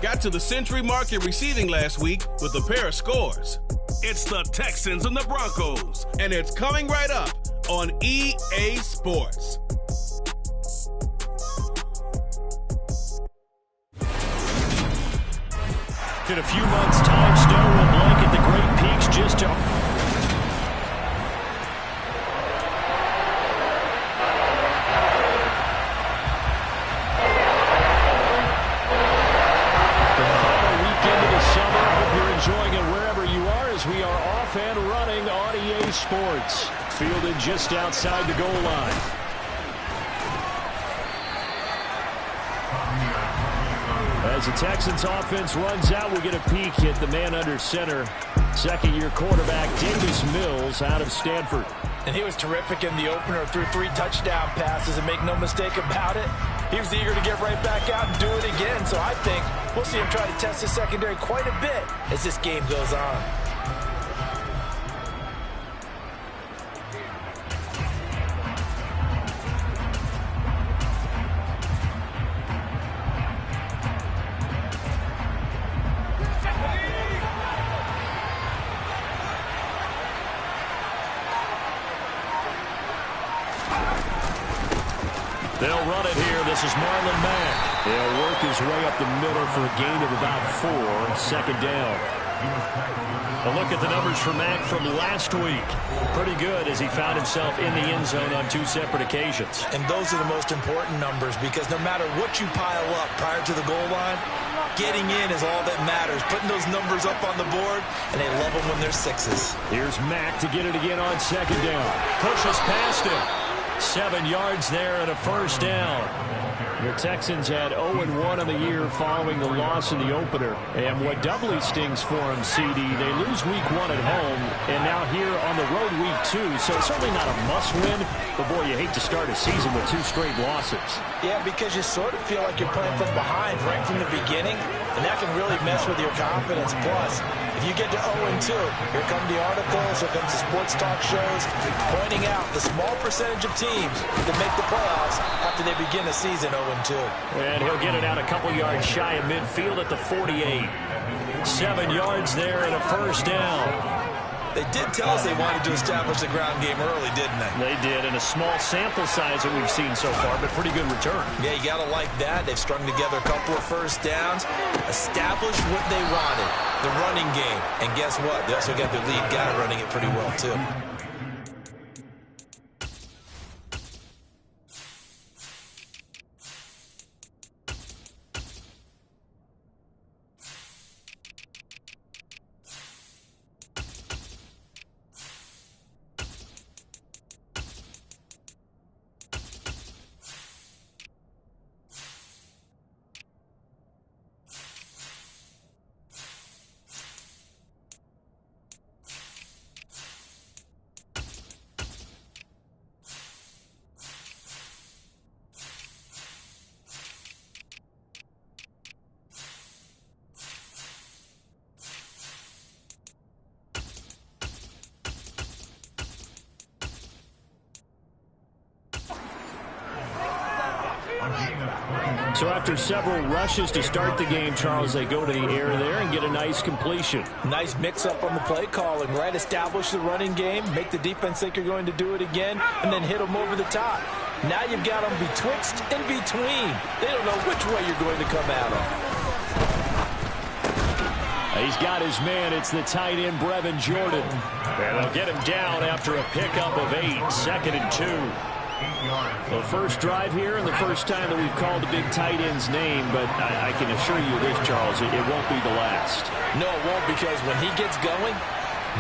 got to the century mark in receiving last week with a pair of scores. It's the Texans and the Broncos, and it's coming right up on EA Sports. In a few months' time, Snow will blanket the Great Peaks just to... Enjoying it wherever you are as we are off and running on EA Sports. Fielded just outside the goal line. As the Texans offense runs out, we'll get a peek at the man under center. Second-year quarterback Davis Mills out of Stanford. And he was terrific in the opener, threw 3 touchdown passes, and make no mistake about it, he was eager to get right back out and do it again. So I think we'll see him try to test his secondary quite a bit as this game goes on. They'll run it here. This is Marlon Mack. He'll work his way up the middle for a gain of about 4. Second down. A look at the numbers for Mack from last week. Pretty good as he found himself in the end zone on 2 separate occasions. And those are the most important numbers because no matter what you pile up prior to the goal line, getting in is all that matters. Putting those numbers up on the board, and they love them when they're 6s. Here's Mack to get it again on second down. Pushes past him. 7 yards there and a first down. The Texans had 0-1 on the year following the loss in the opener. And what doubly stings for them, CD, they lose week 1 at home, and now here on the road week 2. So it's certainly not a must-win, but boy, you hate to start a season with 2 straight losses. Yeah, because you sort of feel like you're playing from behind right from the beginning, and that can really mess with your confidence. Plus, if you get to 0-2, here come the articles, here comes the sports talk shows, pointing out the small percentage of teams that make the playoffs after they begin a season 0-2. And he'll get it out a couple yards shy of midfield at the 48. 7 yards there and a first down. They did tell us they wanted to establish the ground game early, didn't they? They did, and a small sample size that we've seen so far, but pretty good return. Yeah, you got to like that. They've strung together a couple of first downs, established what they wanted, the running game. And guess what? They also got their lead guy running it pretty well, too. So after several rushes to start the game, Charles, they go to the air there and get a nice completion. Nice mix-up on the play calling, right? Establish the running game, make the defense think you're going to do it again, and then hit them over the top. Now you've got them betwixt and between. They don't know which way you're going to come at them. He's got his man. It's the tight end, Brevin Jordan. And they'll get him down after a pickup of 8, 2nd and 2. The first drive here and the first time that we've called a big tight end's name, but I can assure you this, Charles, it won't be the last. No, it won't, because when he gets going,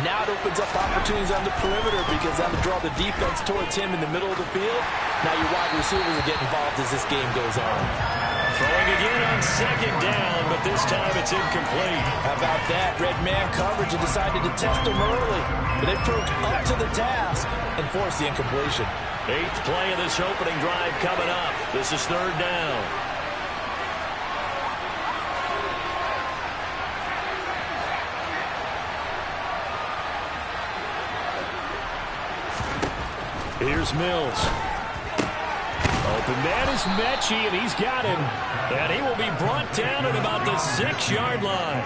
now it opens up opportunities on the perimeter because that'll draw the defense towards him in the middle of the field. Now your wide receivers will get involved as this game goes on. Throwing again on second down, but this time it's incomplete. How about that? Red man coverage and decided to test him early. But they proved up to the task and forced the incompletion. 8th play of this opening drive coming up. This is 3rd down. Here's Mills. The man is Mechie, and he's got him. And he will be brought down at about the 6-yard line.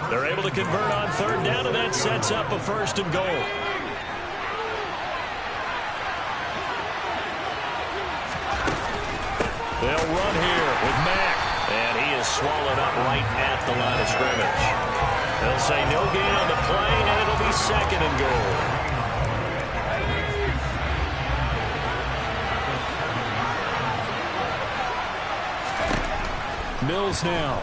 They're able to convert on third down, and that sets up a 1st and goal. They'll run here with Mack, and he is swallowed up right at the line of scrimmage. They'll say no gain on the play, and it'll be 2nd and goal. Mills now.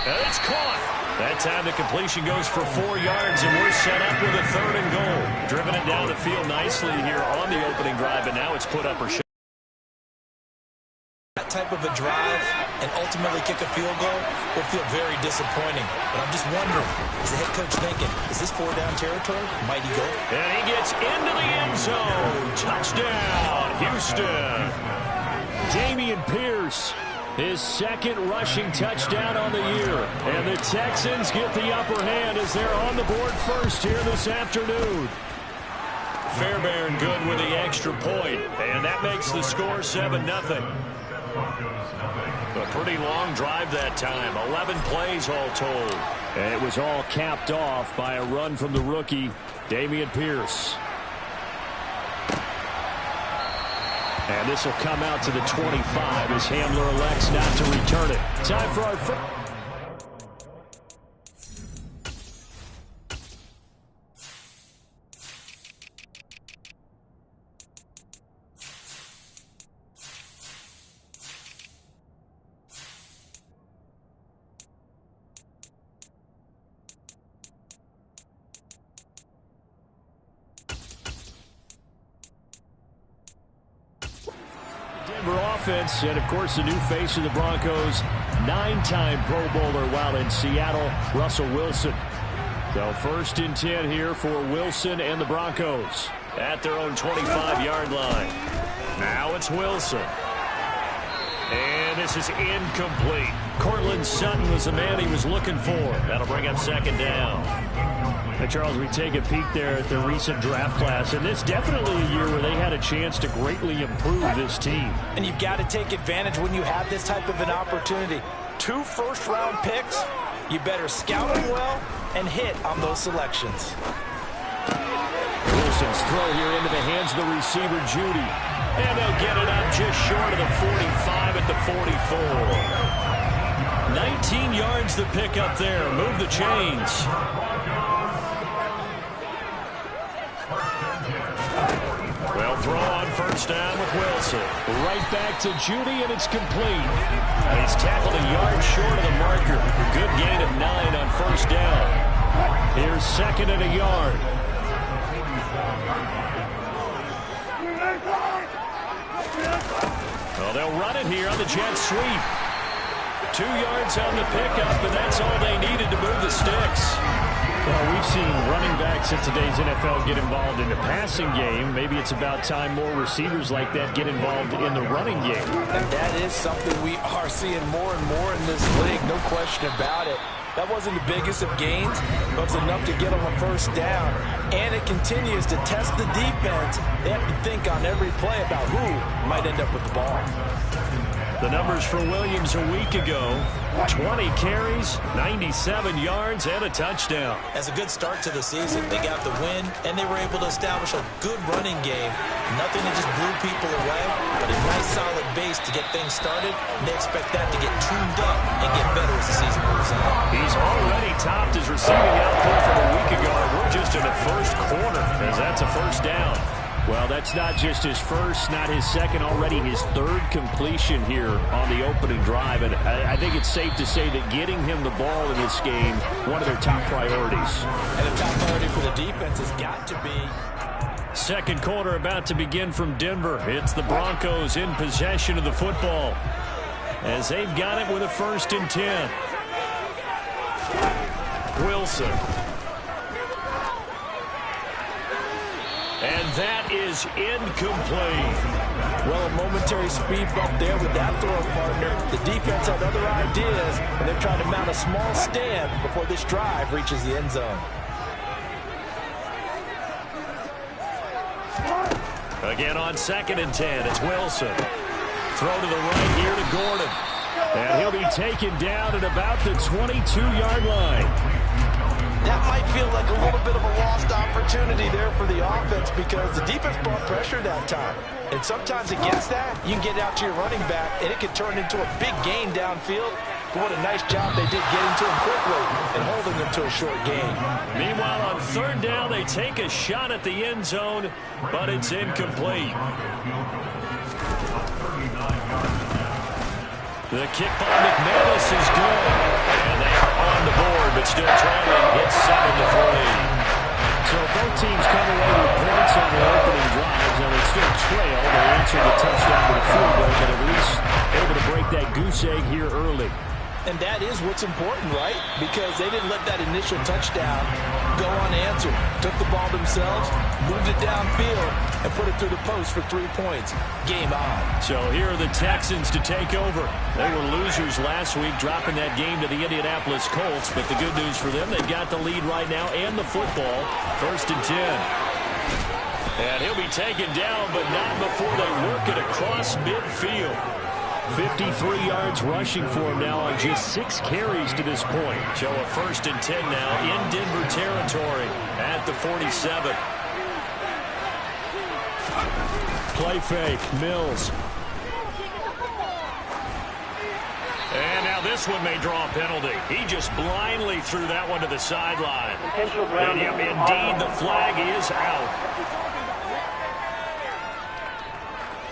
And it's caught. That time the completion goes for 4 yards, and we're set up with a 3rd and goal. Driven it down the field nicely here on the opening drive, and now it's put up or shut. That type of a drive and ultimately kick a field goal will feel very disappointing. But I'm just wondering, is the head coach thinking, is this 4-down territory? Might he go? And he gets into the end zone. Touchdown, Houston. Dameon Pierce, his 2nd rushing touchdown on the year. And the Texans get the upper hand as they're on the board first here this afternoon. Fairbairn good with the extra point, and that makes the score 7-0. A pretty long drive that time, 11 plays all told. And it was all capped off by a run from the rookie, Dameon Pierce. And this will come out to the 25 as Hamler elects not to return it. Time for our first. Offense, and of course the new face of the Broncos, 9-time Pro Bowler while in Seattle, Russell Wilson. So 1st and 10 here for Wilson and the Broncos at their own 25-yard line. Now it's Wilson. And this is incomplete. Cortland Sutton was the man he was looking for. That'll bring up 2nd down. Now, Charles, we take a peek there at the recent draft class, and it's definitely a year where they had a chance to greatly improve this team. And you've got to take advantage when you have this type of an opportunity. 2 first-round picks, you better scout them well and hit on those selections. Wilson's throw here into the hands of the receiver, Judy. And they'll get it up just short of the 45 at the 44. 19 yards to pick up there. Move the chains. Well, throw on 1st down with Wilson. Right back to Judy, and it's complete. He's tackled a yard short of the marker. Good gain of 9 on 1st down. Here's 2nd and a yard. Well, they'll run it here on the jet sweep. 2 yards on the pickup, and that's all they needed to move the sticks. Well, we've seen running backs in today's NFL get involved in the passing game. Maybe it's about time more receivers like that get involved in the running game. And that is something we are seeing more and more in this league, no question about it. That wasn't the biggest of gains, but it's enough to get them a 1st down. And it continues to test the defense. They have to think on every play about who might end up with the ball. The numbers for Williams a week ago, 20 carries, 97 yards, and a touchdown. As a good start to the season, they got the win, and they were able to establish a good running game. Nothing that just blew people away, but a nice solid base to get things started, and they expect that to get tuned up and get better as the season moves on. He's already topped his receiving output from a week ago, and we're just in the 1st quarter, as that's a 1st down. Well, that's not just his 1st, not his 2nd, already his 3rd completion here on the opening drive. And I think it's safe to say that getting him the ball in this game, one of their top priorities. And the top priority for the defense has got to be. 2nd quarter about to begin from Denver. It's the Broncos in possession of the football as they've got it with a 1st and 10. Wilson. And that is incomplete. Well, a momentary speed bump there with that throw partner. The defense had other ideas, and they're trying to mount a small stand before this drive reaches the end zone. Again on 2nd and 10, it's Wilson. Throw to the right here to Gordon. And he'll be taken down at about the 22-yard line. That might feel like a little bit of a lost opportunity there for the offense because the defense brought pressure that time. And sometimes against that, you can get out to your running back, and it can turn into a big gain downfield. But what a nice job they did getting to him quickly and holding him to a short gain. Meanwhile, on 3rd down, they take a shot at the end zone, but it's incomplete. The kick by McManus is good. And they are on the board, but still trailing. It's 7-3. So both teams come away with points on their opening drives. Now they still trail. They answered the touchdown with a field goal, but at least able to break that goose egg here early. And that is what's important, right? Because they didn't let that initial touchdown go unanswered. Took the ball themselves, moved it downfield, and put it through the post for 3 points. Game on. So here are the Texans to take over. They were losers last week, dropping that game to the Indianapolis Colts. But the good news for them, they've got the lead right now and the football. 1st and 10. And he'll be taken down, but not before they work it across midfield. 53 yards rushing for him now on just 6 carries to this point. So a 1st and 10 now in Denver territory at the 47. Play fake, Mills. And now this one may draw a penalty. He just blindly threw that one to the sideline. And indeed, the flag is out.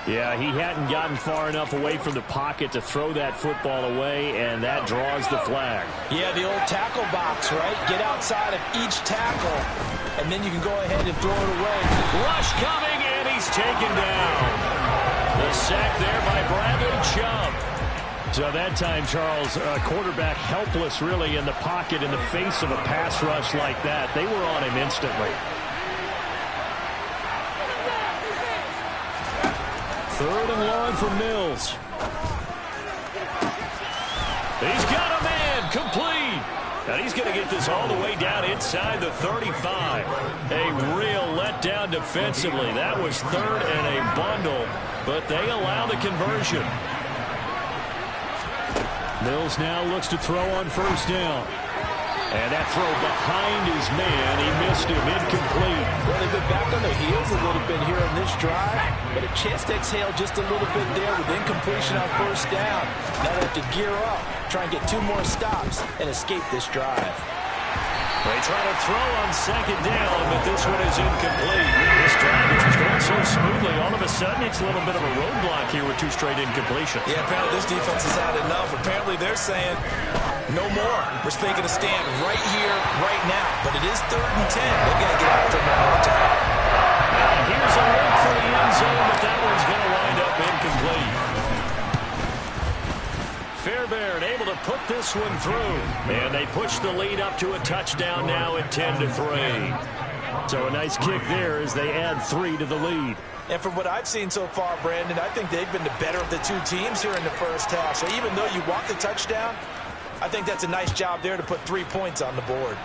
Yeah, he hadn't gotten far enough away from the pocket to throw that football away, and that draws the flag. Yeah, the old tackle box, right? Get outside of each tackle, and then you can go ahead and throw it away. Rush coming, and he's taken down. The sack there by Bradley Chubb. So that time, Charles, quarterback helpless really in the pocket in the face of a pass rush like that. They were on him instantly. 3rd and long for Mills. He's got a man, complete. And he's going to get this all the way down inside the 35. A real letdown defensively. That was 3rd and a bundle, but they allow the conversion. Mills now looks to throw on 1st down. And that throw behind his man, he missed him, incomplete. Well, they've been back on their heels a little bit here on this drive, but a chance to exhale just a little bit there with incompletion on 1st down. Now they have to gear up, try and get 2 more stops, and escape this drive. They try to throw on 2nd down, but this one is incomplete. This drive is just going so smoothly. All of a sudden, it's a little bit of a roadblock here with 2 straight incompletions. Yeah, apparently this defense has had enough. Apparently they're saying, no more. We're making a stand right here, right now. But it is 3rd and 10. They've got to get out there one more time. Now here's a look for the end zone, but that one's going to wind up incomplete. Fairbairn able to put this one through. And they push the lead up to a touchdown now at 10-3. So a nice kick there as they add 3 to the lead. And from what I've seen so far, Brandon, I think they've been the better of the 2 teams here in the 1st half. So even though you want the touchdown, I think that's a nice job there to put 3 points on the board.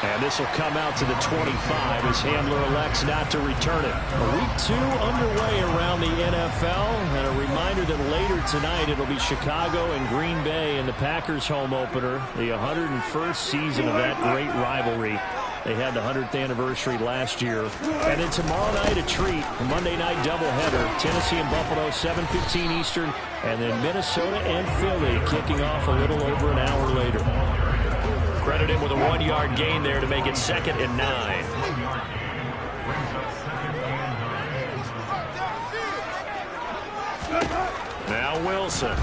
And this will come out to the 25 as Hamler elects not to return it. Week 2 underway around the NFL. And a reminder that later tonight it'll be Chicago and Green Bay in the Packers home opener. The 101st season of that great rivalry. They had the 100th anniversary last year. And then tomorrow night, a treat. A Monday night doubleheader. Tennessee and Buffalo, 7:15 Eastern. And then Minnesota and Philly kicking off a little over an hour later. Credit him with a 1-yard gain there to make it 2nd and 9. Now Wilson.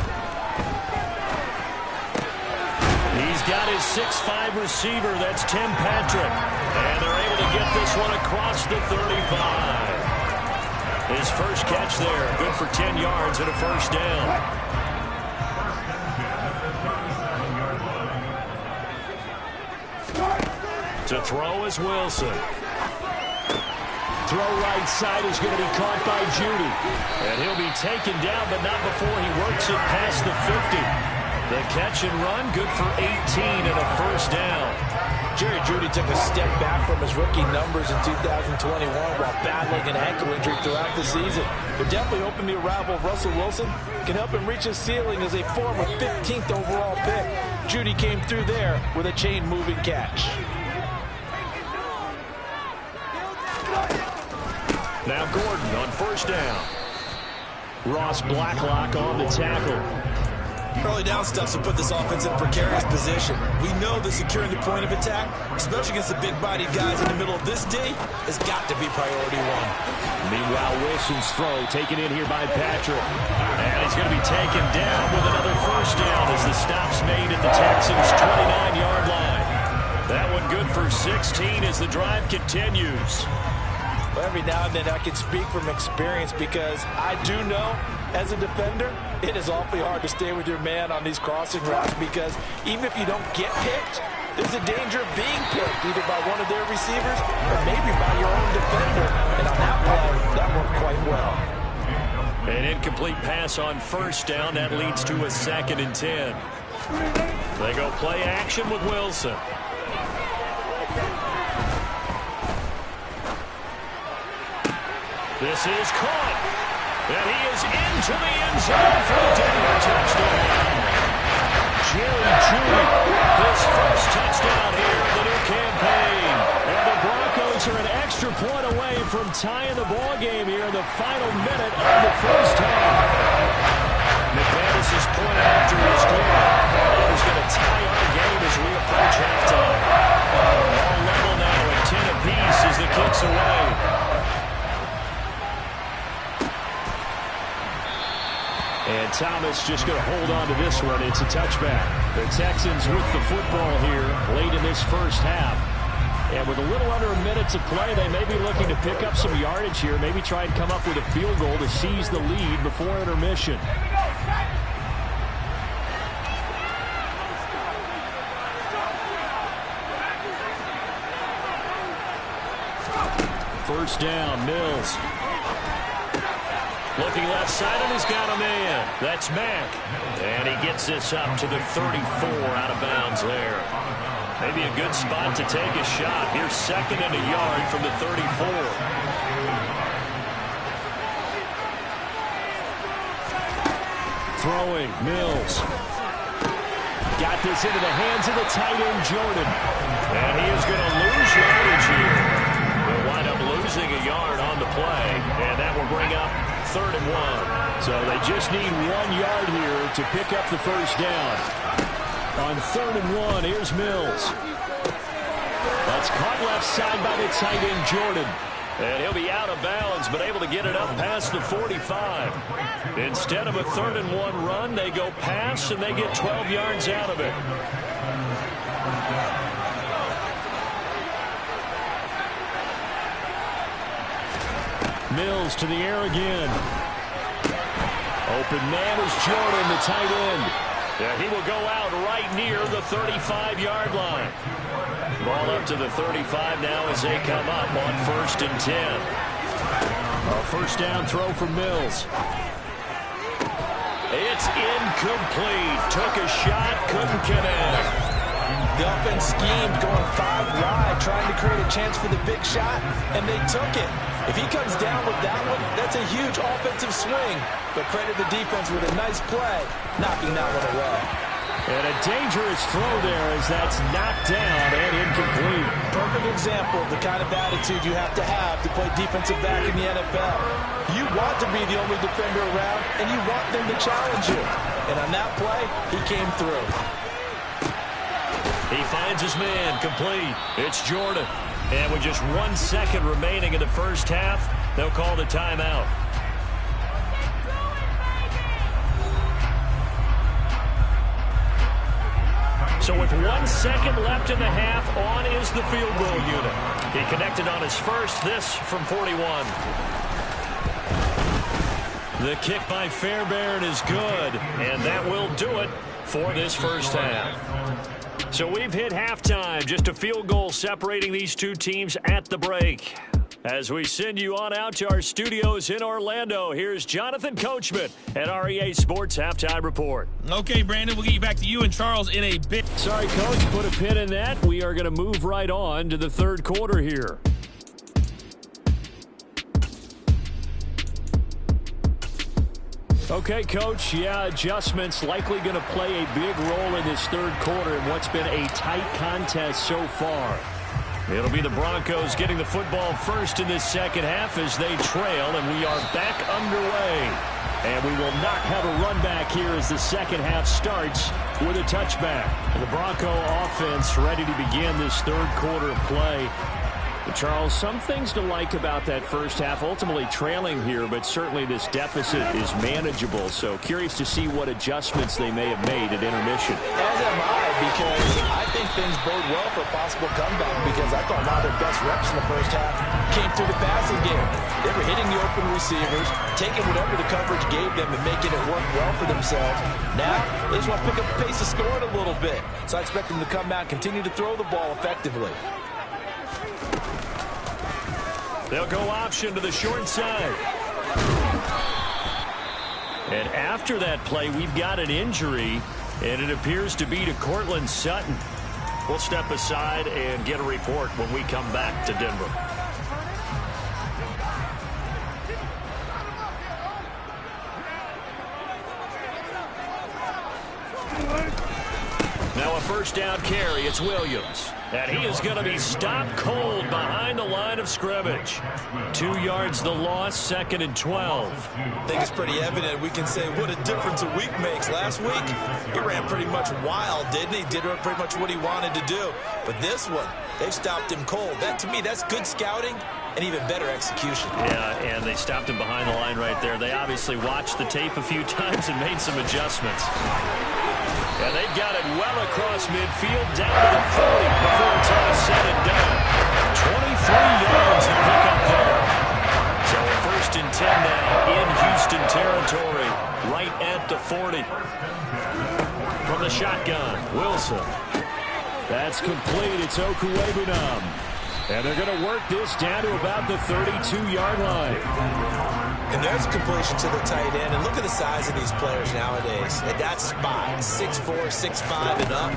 He's got his 6'5" receiver. That's Tim Patrick. And they're able to get this one across the 35. His first catch there. Good for 10 yards and a 1st down. To throw is Wilson. Throw right side is going to be caught by Judy. And he'll be taken down, but not before he works it past the 50. The catch and run, good for 18 and a 1st down. Jerry Jeudy took a step back from his rookie numbers in 2021 while battling an ankle injury throughout the season. But definitely hoping the arrival of Russell Wilson can help him reach his ceiling as a former 15th overall pick. Jeudy came through there with a chain-moving catch. Now Gordon on first down. Ross Blacklock on the tackle. Early down stuff to put this offense in a precarious position. We know that securing the point of attack, especially against the big-bodied guys in the middle of this D, has got to be priority one. Meanwhile, Wilson's throw taken in here by Patrick. And he's going to be taken down with another first down as the stop's made at the Texans' 29-yard line. That one good for 16 as the drive continues. Well, every now and then I can speak from experience because I do know, as a defender, it is awfully hard to stay with your man on these crossing routes because even if you don't get picked, there's a danger of being picked either by one of their receivers or maybe by your own defender. And on that play, that worked quite well. An incomplete pass on first down. That leads to a 2nd and 10. They go play action with Wilson. This is caught. And he is into the end zone for a Denver touchdown. Jerry Jeudy, his first touchdown here of the new campaign. And the Broncos are an extra point away from tying the ball game here in the final minute of the first half. McManus's point after is good. It is going to tie our game as we approach halftime. All level now at 10 apiece as the kicks away. And Thomas just going to hold on to this one. It's a touchback. The Texans with the football here late in this first half. And with a little under a minute to play, they may be looking to pick up some yardage here, maybe try and come up with a field goal to seize the lead before intermission. First down, Mills. Looking left side, and he's got a man. That's Mack. And he gets this up to the 34 out of bounds there. Maybe a good spot to take a shot. Here's 2nd and a yard from the 34. Throwing, Mills. Got this into the hands of the tight end, Jordan. And he is going to lose yardage here. They'll wind up losing a yard on the play. And that will bring up 3rd and 1. So they just need 1 yard here to pick up the first down. On 3rd and 1, here's Mills. That's caught left side by the tight end, Jordan. And he'll be out of bounds, but able to get it up past the 45. Instead of a 3rd and 1 run, they go pass, and they get 12 yards out of it. Mills to the air again. Open man is Jordan, the tight end. Yeah, he will go out right near the 35-yard line. Ball up to the 35 now as they come up on 1st and 10. A first down throw from Mills. It's incomplete. Took a shot, couldn't connect. The offense schemed going 5 wide, trying to create a chance for the big shot, and they took it. If he comes down with that one, that's a huge offensive swing. But credit the defense with a nice play, knocking that one away. And a dangerous throw there as that's knocked down and incomplete. Perfect example of the kind of attitude you have to play defensive back in the NFL. You want to be the only defender around, and you want them to challenge you. And on that play, he came through. He finds his man, complete. It's Jordan. And with just 1 second remaining in the first half, they'll call the timeout. So with 1 second left in the half, on is the field goal unit. He connected on his first, this from 41. The kick by Fairbairn is good, and that will do it for this first half. So we've hit halftime, just a field goal separating these two teams at the break. As we send you on out to our studios in Orlando, here's Jonathan Coachman at REA Sports Halftime Report. Okay, Brandon, we'll get you back to you and Charles in a bit. Sorry, Coach, put a pin in that. We are going to move right on to the third quarter here. Okay, Coach, adjustments likely going to play a big role in this third quarter in what's been a tight contest so far. It'll be the Broncos getting the football first in this second half as they trail, and we are back underway. And we will not have a run back here as the second half starts with a touchback. The Bronco offense ready to begin this third quarter of play. Charles, some things to like about that first half, ultimately trailing here, but certainly this deficit is manageable. So curious to see what adjustments they may have made at intermission. As am I, because I think things bode well for a possible comeback, because I thought a lot of their best reps in the first half came through the passing game. They were hitting the open receivers, taking whatever the coverage gave them and making it work well for themselves. Now, they just want to pick up the pace of scoring a little bit. So I expect them to come out and continue to throw the ball effectively. They'll go option to the short side. And after that play, we've got an injury, and it appears to be to Courtland Sutton. We'll step aside and get a report when we come back to Denver. Now a first down carry. It's Williams. And he is going to be stopped cold behind the line of scrimmage. 2 yards the loss, 2nd and 12. I think it's pretty evident. We can say what a difference a week makes. Last week, he ran pretty much wild, didn't he? Did pretty much what he wanted to do. But this one, they've stopped him cold. That, to me, that's good scouting and even better execution. Yeah, and they stopped him behind the line right there. They obviously watched the tape a few times and made some adjustments. And they've got it well across midfield, down to the 40 before it's all said and done. 23 yards to pick up there. So a 1st and 10 now in Houston territory, right at the 40. From the shotgun, Wilson. That's complete. It's Okuwebunam. And they're going to work this down to about the 32-yard line. And there's a completion to the tight end. And look at the size of these players nowadays. At that spot, 6'4", 6'5", and up.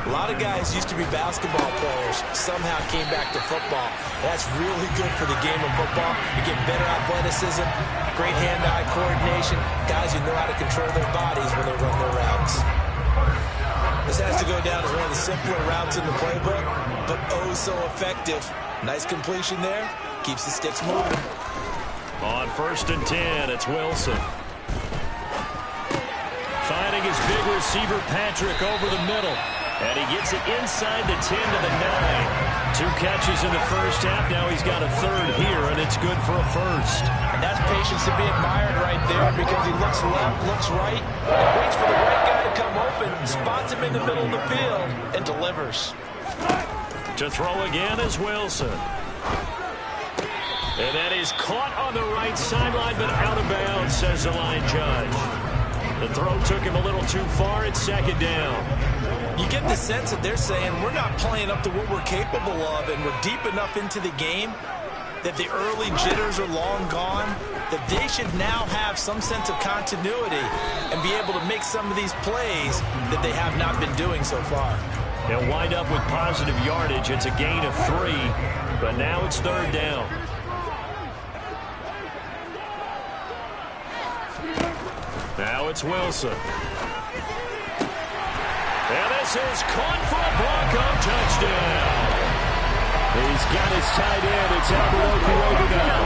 A lot of guys used to be basketball players, somehow came back to football. That's really good for the game of football. You get better athleticism, great hand-eye coordination, guys who know how to control their bodies when they run their routes. This has to go down as one of the simpler routes in the playbook, but oh so effective. Nice completion there. Keeps the sticks moving. On 1st and 10, it's Wilson. Finding his big receiver, Patrick, over the middle. And he gets it inside the 10 to the 9. 2 catches in the first half. Now he's got a 3rd here, and it's good for a 1st. And that's patience to be admired right there, because he looks left, looks right, and waits for the right guy to come open, spots him in the middle of the field, and delivers. To throw again is Wilson. And that is caught on the right sideline, but out of bounds, says the line judge. The throw took him a little too far. It's 2nd down. You get the sense that they're saying we're not playing up to what we're capable of, and we're deep enough into the game that the early jitters are long gone, that they should now have some sense of continuity and be able to make some of these plays that they have not been doing so far. They'll wind up with positive yardage. It's a gain of 3, but now it's 3rd down. Now it's Wilson. And this is caught for a Bronco touchdown. He's got his tight end. It's Albert Okuwebunam.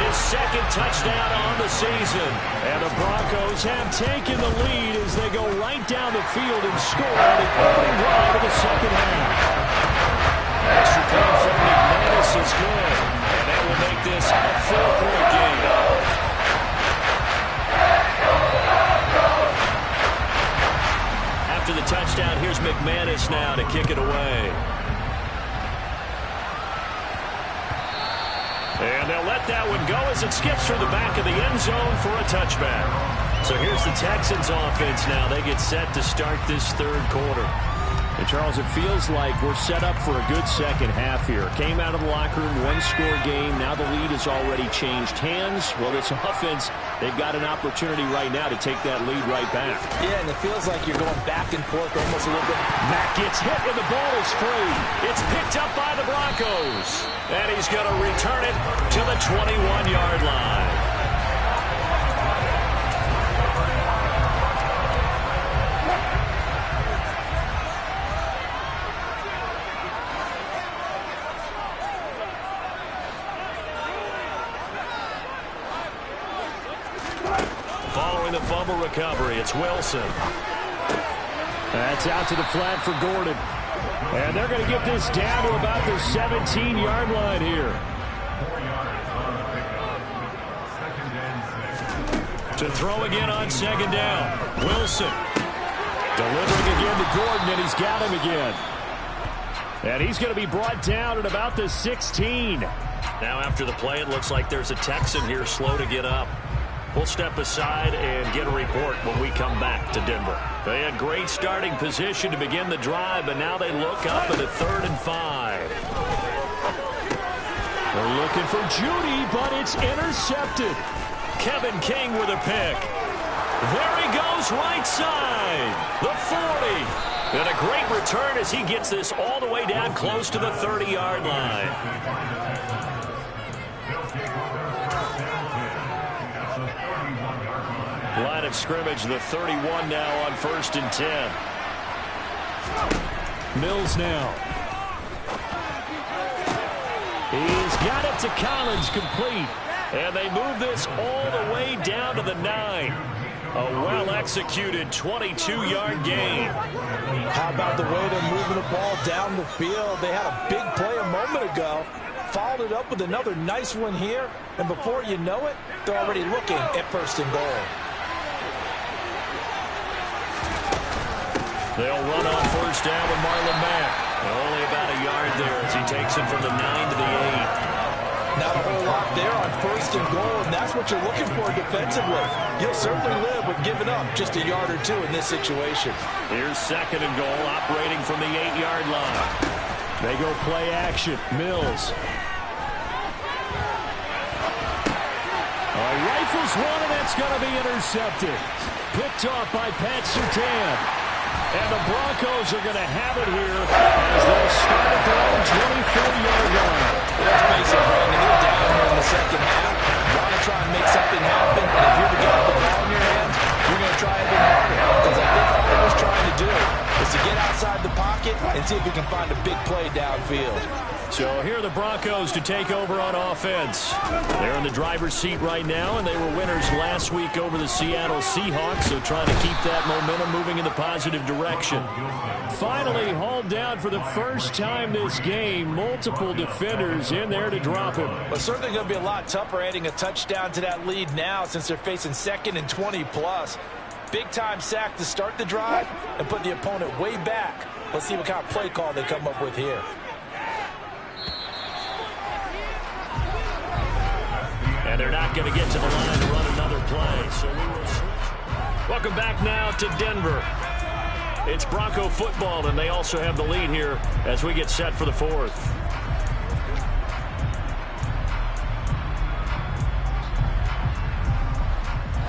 His 2nd touchdown on the season. And the Broncos have taken the lead as they go right down the field and score on the opening drive of the second half. Extra point from McManus is good. And that will make this a 4-point game. After the touchdown, here's McManus now to kick it away. And they'll let that one go as it skips through the back of the end zone for a touchback. So here's the Texans offense now. They get set to start this third quarter. And, Charles, it feels like we're set up for a good second half here. Came out of the locker room, one-score game. Now the lead has already changed hands. Well, this offense, they've got an opportunity right now to take that lead right back. Yeah, and it feels like you're going back and forth almost a little bit. Mack gets hit, and the ball is free. It's picked up by the Broncos. And he's going to return it to the 21-yard line. Following the fumble recovery, it's Wilson. That's out to the flat for Gordon. And they're going to get this down to about the 17-yard line here. To throw again on second down. Wilson. Delivering again to Gordon, and he's got him again. And he's going to be brought down at about the 16. Now after the play, it looks like there's a Texan here slow to get up. We'll step aside and get a report when we come back to Denver. They had great starting position to begin the drive, but now they look up at a 3rd and 5. They're looking for Judy, but it's intercepted. Kevin King with a pick. There he goes, right side. The 40. And a great return as he gets this all the way down close to the 30-yard line. Line of scrimmage, the 31 now on 1st and 10. Mills now. He's got it to Collins, complete. And they move this all the way down to the 9. A well-executed 22-yard gain. How about the way they're moving the ball down the field? They had a big play a moment ago. Followed it up with another nice one here. And before you know it, they're already looking at 1st and goal. They'll run on 1st down with Marlon Mack. Only about a yard there as he takes it from the 9 to the 8. Not a whole lot there on 1st and goal, and that's what you're looking for defensively. You'll certainly live with giving up just a yard or 2 in this situation. Here's 2nd and goal, operating from the 8-yard line. They go play action. Mills. Rifles one, and that's going to be intercepted. Picked off by Pat Surtain. And the Broncos are going to have it here as they start at their own 24-yard line. Let's face it, Brandon, you're down here in the second half. You want to try and make something happen, and if you're the guy with the ball in your hands, you're going to try even harder. Because I think all he was trying to do is to get outside the pocket and see if he can find a big play downfield. So here are the Broncos to take over on offense. They're in the driver's seat right now, and they were winners last week over the Seattle Seahawks, so trying to keep that momentum moving in the positive direction. Finally hauled down for the first time this game. Multiple defenders in there to drop him. Well, certainly going to be a lot tougher adding a touchdown to that lead now since they're facing 2nd and 20+. Big-time sack to start the drive and put the opponent way back. Let's see what kind of play call they come up with here. And they're not going to get to the line to run another play. So we will switch. Welcome back now to Denver. It's Bronco football, and they also have the lead here as we get set for the 4th.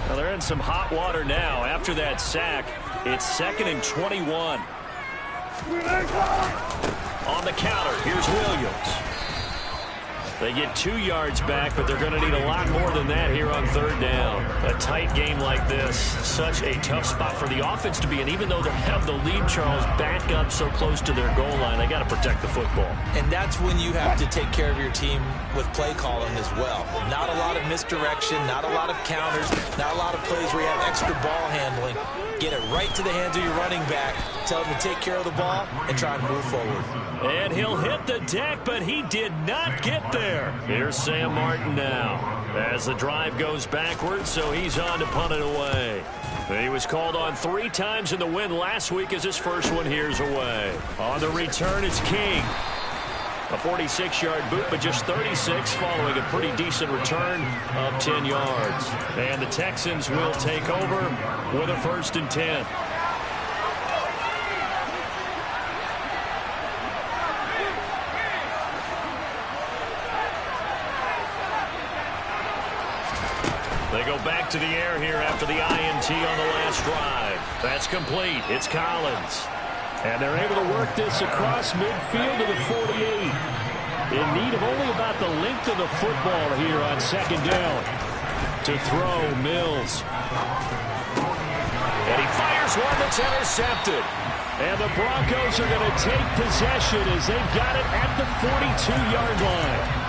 Well, they're in some hot water now. After that sack, it's 2nd and 21. On the counter, here's Williams. They get 2 yards back, but they're going to need a lot more than that here on 3rd down. A tight game like this, such a tough spot for the offense to be in. Even though they have the lead, Charles, back up so close to their goal line, they got to protect the football. And that's when you have to take care of your team with play calling as well. Not a lot of misdirection, not a lot of counters, not a lot of plays where you have extra ball handling. Get it right to the hands of your running back, tell him to take care of the ball, and try and move forward. And he'll hit the deck, but he did not get there. Here's Sam Martin now as the drive goes backwards, so he's on to punt it away. He was called on 3 times in the win last week as his first one here's away. On the return, it's King. A 46-yard boot, but just 36 following a pretty decent return of 10 yards. And the Texans will take over with a 1st and 10. They go back to the air here after the INT on the last drive. That's complete. It's Collins. And they're able to work this across midfield to the 48. In need of only about the length of the football here on second down. To throw, Mills. And he fires one that's intercepted. And the Broncos are going to take possession as they've got it at the 42-yard line.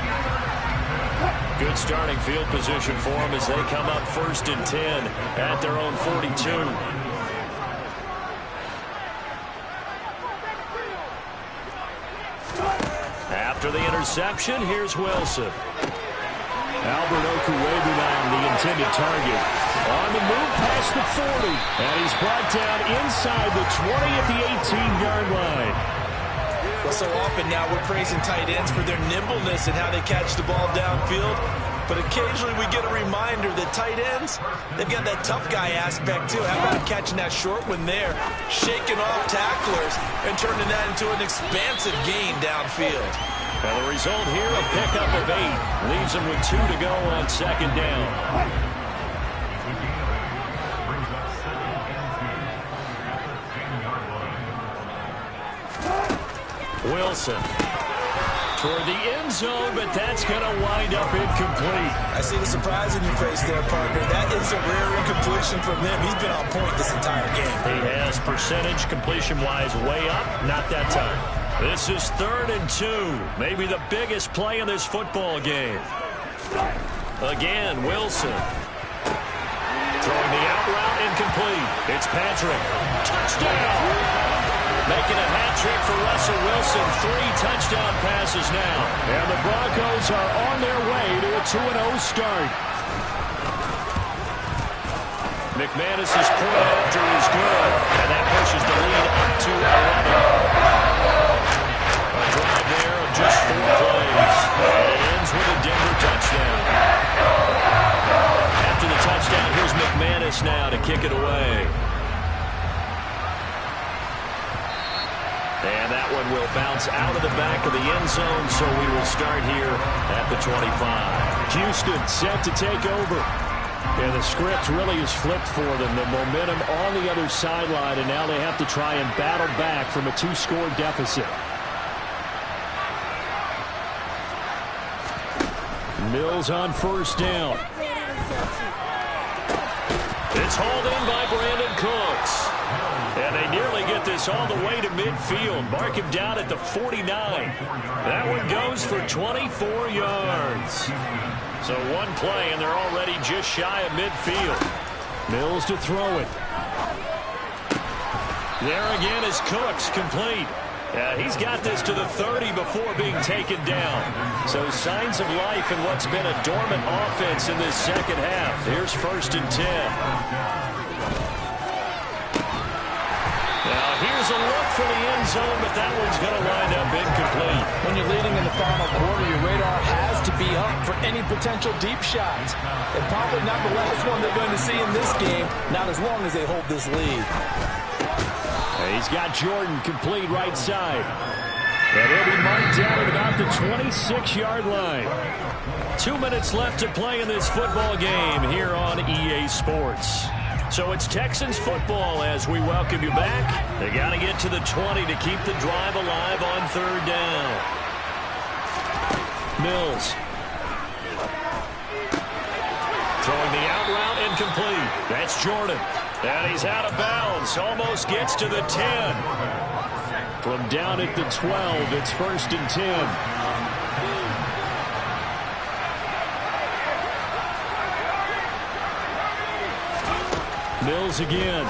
Good starting field position for them as they come up 1st and 10 at their own 42. After the interception, here's Wilson. Albert Okwuegbunam on the intended target. On the move past the 40. And he's brought down inside the 20 at the 18-yard line. Well, so often now we're praising tight ends for their nimbleness and how they catch the ball downfield. But occasionally we get a reminder that tight ends, they've got that tough guy aspect too. How about catching that short one there, shaking off tacklers, and turning that into an expansive gain downfield. And the result here, a pickup of 8. Leaves them with 2 to go on second down. Wilson toward the end zone, but that's going to wind up incomplete. I see the surprise in your face there, partner. That is a rare incompletion from him. He's been on point this entire game. He has percentage completion-wise way up, not that time. This is 3rd and 2. Maybe the biggest play in this football game. Again, Wilson. Throwing the out route incomplete. It's Patrick. Touchdown! Making a hat trick for Russell Wilson. 3 touchdown passes now. And the Broncos are on their way to a 2-0 start. McManus's point after is good. And that pushes the lead up to 11. A drive there of just 4 plays. And it ends with a Denver touchdown. After the touchdown, here's McManus now to kick it away. And that one will bounce out of the back of the end zone, so we will start here at the 25. Houston set to take over. And the script really is flipped for them. The momentum on the other sideline, and now they have to try and battle back from a 2-score deficit. Mills on 1st down. It's hauled in by Brandon Cooks. And they nearly get this all the way to midfield. Mark him down at the 49. That one goes for 24 yards. So one play, and they're already just shy of midfield. Mills to throw it. There again is Cooks, complete. He's got this to the 30 before being taken down. So signs of life in what's been a dormant offense in this second half. Here's 1st and 10. Now, here's a look for the end zone, but that one's going to wind up incomplete. When you're leading in the final quarter, your radar has to be up for any potential deep shots. And probably not the last one they're going to see in this game, not as long as they hold this lead. He's got Jordan complete right side. And he'll be marked down at about the 26-yard line. 2 minutes left to play in this football game here on EA Sports. So it's Texans football as we welcome you back. They got to get to the 20 to keep the drive alive on 3rd down. Mills. Throwing the out route incomplete. That's Jordan. And he's out of bounds. Almost gets to the 10. From down at the 12, it's 1st and 10. Mills again.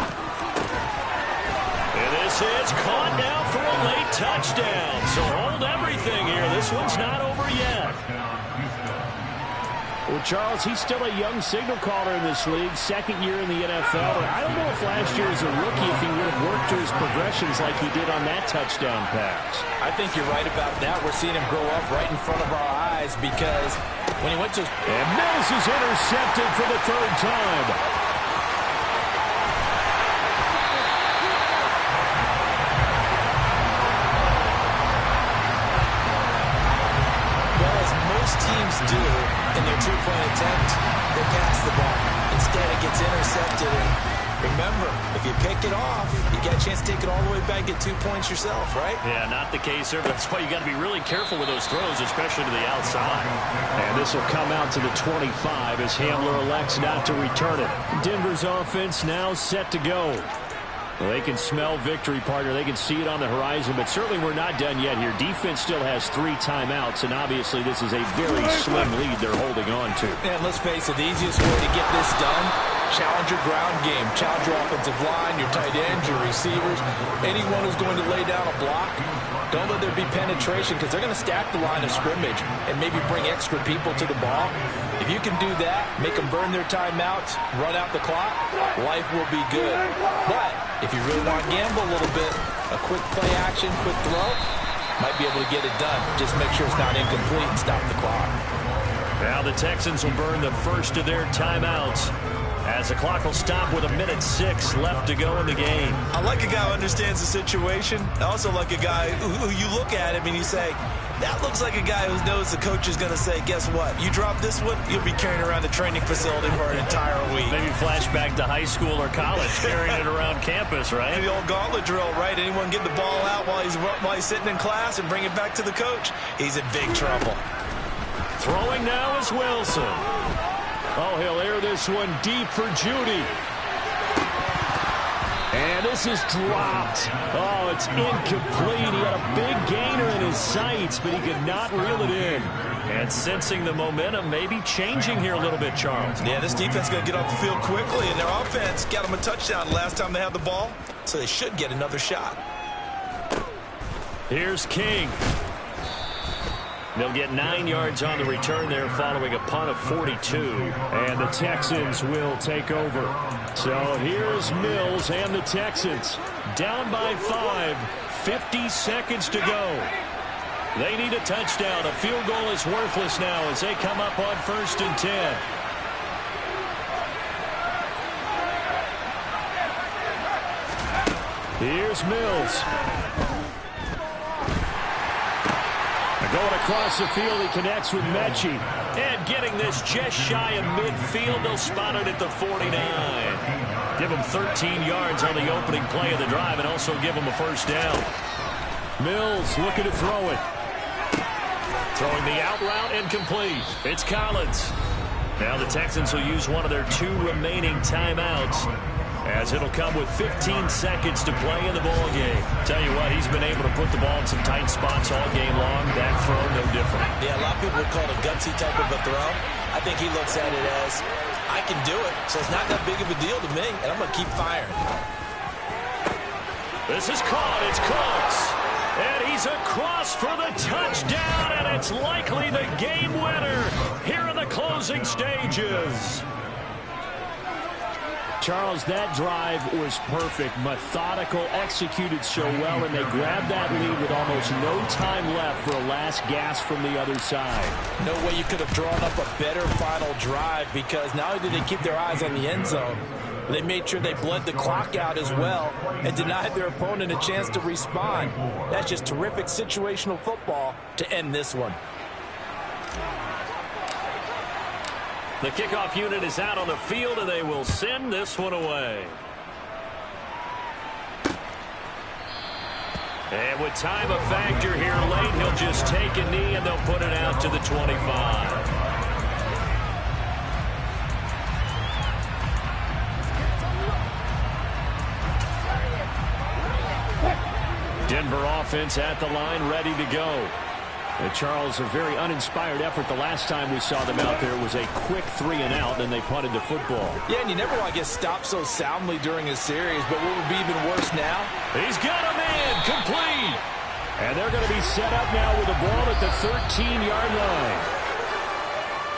And this is caught now for a late touchdown. So hold everything here. This one's not over yet. Well, Charles, he's still a young signal caller in this league, 2nd year in the NFL. And I don't know if last year as a rookie, if he would have worked through his progressions like he did on that touchdown pass. I think you're right about that. We're seeing him grow up right in front of our eyes because when he went to... And Mills is intercepted for the 3rd time. Teams do in their 2-point attempt, they pass the ball. remember, if you pick it off, you get a chance to take it all the way back, get 2 points yourself, right? Yeah, not the case there, but that's why you got to be really careful with those throws, especially to the outside. And this will come out to the 25 as Hamler elects not to return it. Denver's offense now set to go. Well, they can smell victory, partner. They can see it on the horizon, but certainly we're not done yet here. Defense still has 3 timeouts, and obviously this is a very slim lead they're holding on to. And let's face it, the easiest way to get this done, challenge your ground game. Challenge your offensive line, your tight ends, your receivers, anyone who's going to lay down a block. Don't let there be penetration because they're going to stack the line of scrimmage and maybe bring extra people to the ball. If you can do that, make them burn their timeouts, run out the clock, life will be good. But if you really want to gamble a little bit, a quick play action, quick throw, might be able to get it done. Just make sure it's not incomplete and stop the clock. Now the Texans will burn the first of their timeouts as the clock will stop with 1:06 left to go in the game. I like a guy who understands the situation. I also like a guy who you look at him and you say, that looks like a guy who knows the coach is going to say, guess what? You drop this one, you'll be carrying around the training facility for an entire week. Maybe flashback to high school or college, carrying it around campus, right? The old gauntlet drill, right? Anyone get the ball out while he's sitting in class and bring it back to the coach? He's in big trouble. Throwing now is Wilson. Oh, he'll air this one deep for Judy. And this is dropped. Oh, it's incomplete. He had a big gainer in his sights, but he could not reel it in. And sensing the momentum, maybe changing here a little bit, Charles. Yeah, this defense is going to get off the field quickly, and their offense got them a touchdown last time they had the ball, so they should get another shot. Here's King. They'll get 9 yards on the return there following a punt of 42. And the Texans will take over. So here's Mills and the Texans. Down by 5, 50 seconds to go. They need a touchdown. A field goal is worthless now as they come up on 1st and 10. Here's Mills. Going across the field, he connects with Mechie. And getting this just shy of midfield, they'll spot it at the 49. Give him 13 yards on the opening play of the drive and also give him a first down. Mills looking to throw it. Throwing the out route incomplete. It's Collins. Now the Texans will use one of their 2 remaining timeouts, as it'll come with 15 seconds to play in the ball game. Tell you what, he's been able to put the ball in some tight spots all game long. That throw, no different. Yeah, a lot of people would call it a gutsy type of a throw. I think he looks at it as, I can do it, so it's not that big of a deal to me, and I'm going to keep firing. This is caught. It's Cooks. And he's across for the touchdown, and it's likely the game winner here in the closing stages. Charles, that drive was perfect, methodical, executed so well, and they grabbed that lead with almost no time left for a last gasp from the other side. No way you could have drawn up a better final drive, because not only did they keep their eyes on the end zone, they made sure they bled the clock out as well and denied their opponent a chance to respond. That's just terrific situational football to end this one. The kickoff unit is out on the field, and they will send this one away. And with time a factor here late, he'll just take a knee, and they'll put it out to the 25. Denver offense at the line, ready to go. Charles, a very uninspired effort the last time we saw them out there. Was a quick 3 and out, and they punted the football. Yeah, and you never want to get stopped so soundly during a series, but what would be even worse now? He's got a man, complete. And they're going to be set up now with the ball at the 13-yard line.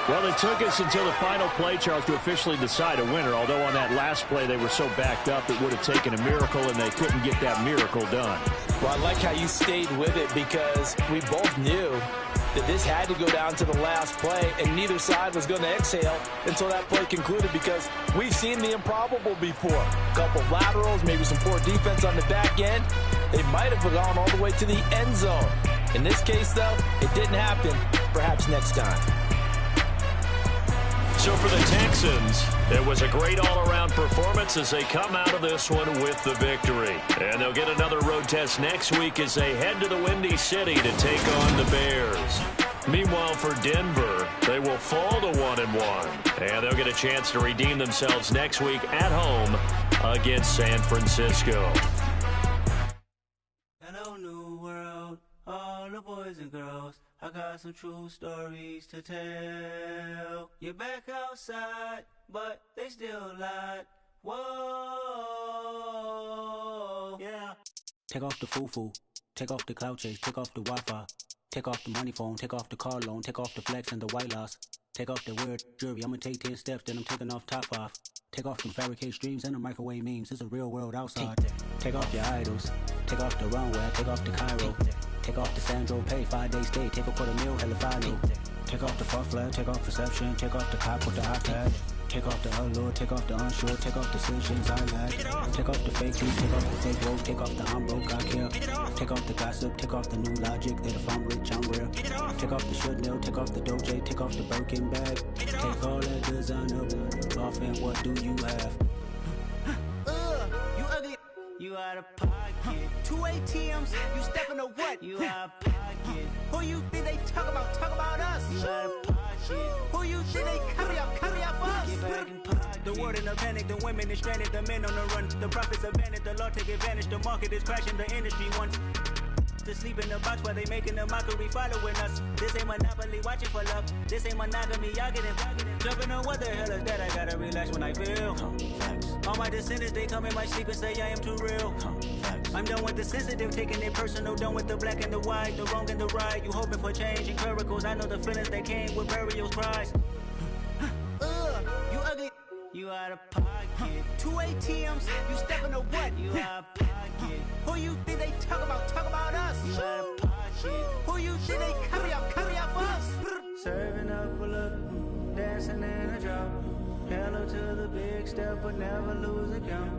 Well, it took us until the final play, Charles, to officially decide a winner, although on that last play they were so backed up it would have taken a miracle, and they couldn't get that miracle done. Well, I like how you stayed with it, because we both knew that this had to go down to the last play, and neither side was going to exhale until that play concluded, because we've seen the improbable before. A couple of laterals, maybe some poor defense on the back end. They might have gone all the way to the end zone. In this case, though, it didn't happen. Perhaps next time. So for the Texans, it was a great all-around performance as they come out of this one with the victory. And they'll get another road test next week as they head to the Windy City to take on the Bears. Meanwhile, for Denver, they will fall to 1-1. And they'll get a chance to redeem themselves next week at home against San Francisco. Hello, new world, all the boys and girls. I got some true stories to tell. You're back outside, but they still lied. Whoa, yeah. Take off the foo-foo, take off the cloud chase, take off the Wi-Fi, take off the money phone, take off the car loan, take off the flex and the white loss. Take off the weird jewelry, I'ma take 10 steps, then I'm taking off top 5. Take off them fabricated streams and the microwave memes, it's a real world outside. Take off your idols, take off the runway, take off the Cairo. Take off the Sandro pay, 5-day stay, take a $250,000, hella final. Take off the far flag, take off perception, take off the cop with the iPad. Take off the allure, take off the unsure, take off decisions I lack. Take off the fake news, take off the fake woke, take off the I'm broke, I care. Take off the gossip, take off the new logic, that if I'm rich, I'm rare. Take off the Chanel, take off the Doja, take off the Birkin bag. Take all that designer off and what do you have? You ugly. You out of pocket. 2 ATMs, you stepping to what? You out of pocket. Who you think they talk about? Talk about us. You out of pocket. Who you think they carry up for us? Get back in pocket. The world in a panic, the women is stranded, the men on the run. The profits abandoned, the law take advantage. The market is crashing, the industry wants to sleep in the box while they making a mockery following us. This ain't Monopoly, watching for love. This ain't monogamy, y'all getting jumping on what the hell is that? I gotta relax when I feel. All my descendants, they come in my sleep and say I am too real. I'm done with the sensitive, taking it personal. Done with the black and the white, the wrong and the right. You hoping for change and miracles. I know the feelings that came with burial cries. You ugly. You out of pocket. 2 ATMs, you stepping to what? You out of pocket. Who you think they talk about? Talk about us. You out of pocket. Who you think they carry up for us? Serving up a look, dancing in a drop. Hello to the big step, but never lose a count.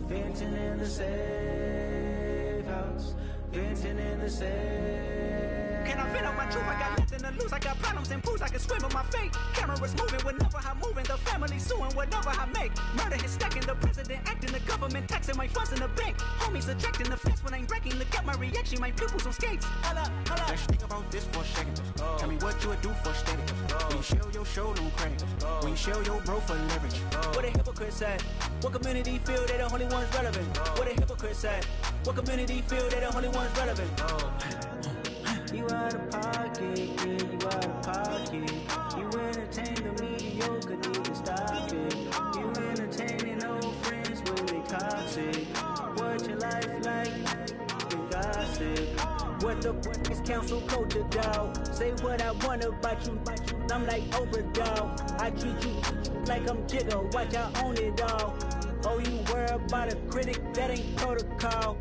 Venting in the safe house. Venting in the safe. Can I vent on my truth? I got nothing to lose. I got problems and pools. I can swim with my fate. Cameras moving whenever I'm moving. The family suing whatever I make. Murder is stacking. The president acting. The government taxing my funds in the bank. Homies ejecting the fence when I'm breaking. Look at my reaction. My pupils on skates. Holla, holla. Let's think about this for a second. Tell me what you would do for status. When you show your show, no credit. When you show your bro for leverage. What a hypocrite said. What community feel they the only ones relevant? What a hypocrite said. What community feel they the only ones relevant? You out of pocket, yeah, you out of pocket. You entertain the mediocre, need to stop it. You entertaining old friends when they toxic. What your life like? You gossip. What the fuck is council culture, dog? Say what I want about you. I'm like overdog. I treat you like I'm Jigga. Watch I own it all. Oh, you worry about a critic? That ain't protocol.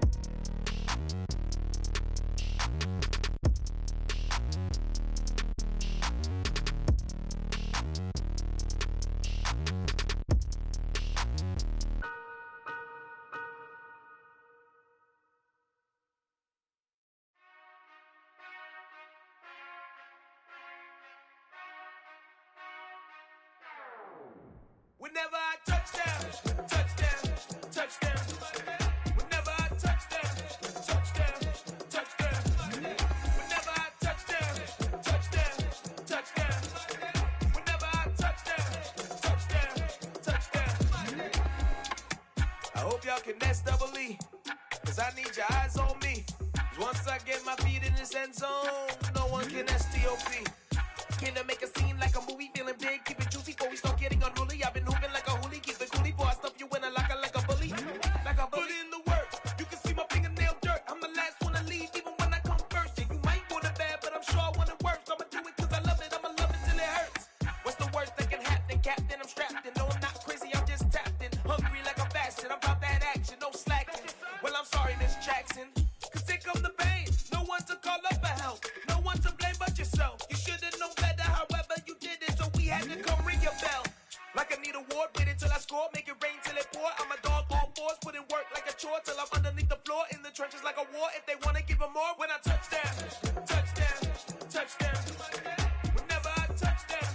Whenever I touch down, touchdown, touchdown. Whenever I touch down, touchdown, touchdown. Whenever I touch down, touchdown, touchdown. Whenever I touch down, touchdown, touchdown. I hope y'all can nest double E, cause I need your eyes on me. Cause once I get my feet in this end zone, no one can STOP. Came to make a scene like a movie, feeling big, keep it juicy before we start getting unruly. I've been hooping like a hoolie, keep it coolie before I stuff you in a locker like a bully. Like a bully in the work, you can see my fingernail dirt. I'm the last one to leave, even when I come first. Yeah, you might want it bad, but I'm sure I want it worse. I'ma do it cause I love it, I'ma love it till it hurts. What's the worst that can happen, Captain? I'm strapped in, no I'm not crazy, I'm just tapped in. Hungry like a fashion, I'm about that action, no slacking. Well, I'm sorry, Miss Jackson, cause here come the pain. No one to call up for help, no one to blame but yourself. You should've known better, however you did it, so we had to come ring your bell. Like I need a award, wait until I score, make it rain till it pour. I'm a dog on fours, put in work like a chore till I'm underneath the floor, in the trenches like a war. If they wanna give them more, when I touch down, touchdown, touchdown. Whenever I touch down,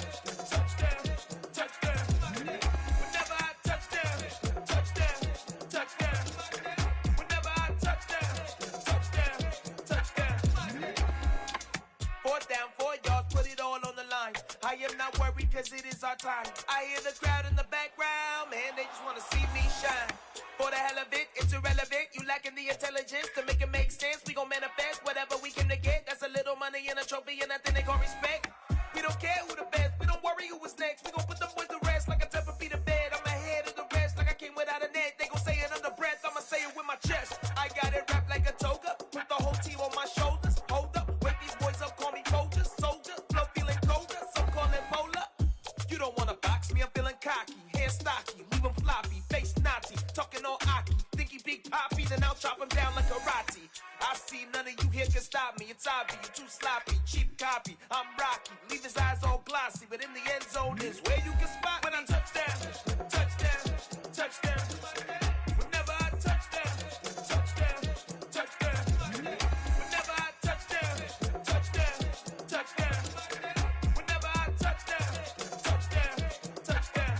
touchdown, touchdown. time. I hear the crowd in the background, man, they just wanna see me shine. For the hell of it, it's irrelevant. You lacking the intelligence to make it make sense. We gon' manifest whatever we came to get. That's a little money and a trophy and nothing they gon' respect. We don't care who the best, we don't worry who was next. We gon' put them boys to rest like a temper feet of bed. I'm ahead of the rest like I came without a net. They gon' say it under breath, I'ma say it with my chest. I got it wrapped like a toga, put the whole team on my shoulders. Hold up, wake these boys up, call me Folger, soldier. Flow feeling colder, some call it polar. You don't wanna box me, I'm feeling cocky. Hair stocky, leave him floppy, face naughty. Talking all aki, think he big poppy, then I'll chop him down like karate. I see none of you here can stop me. It's obvious, you too sloppy, cheap copy. I'm Rocky, leave his eyes all glossy, but in the end zone is where you can spot when I touchdown, touchdown, touchdown. Whenever I touchdown, touchdown, touchdown. Whenever I touchdown, touchdown, touchdown. Whenever I touchdown, touchdown, touchdown.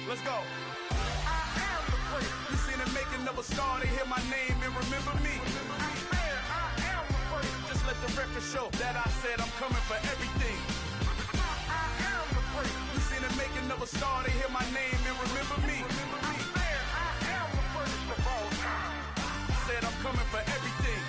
Let's go. You seen the making of a star, they hear my name and remember me. Just let the record show that I said I'm coming for everything. You seen the making of a star, they hear my name and remember me. Said I'm coming for everything.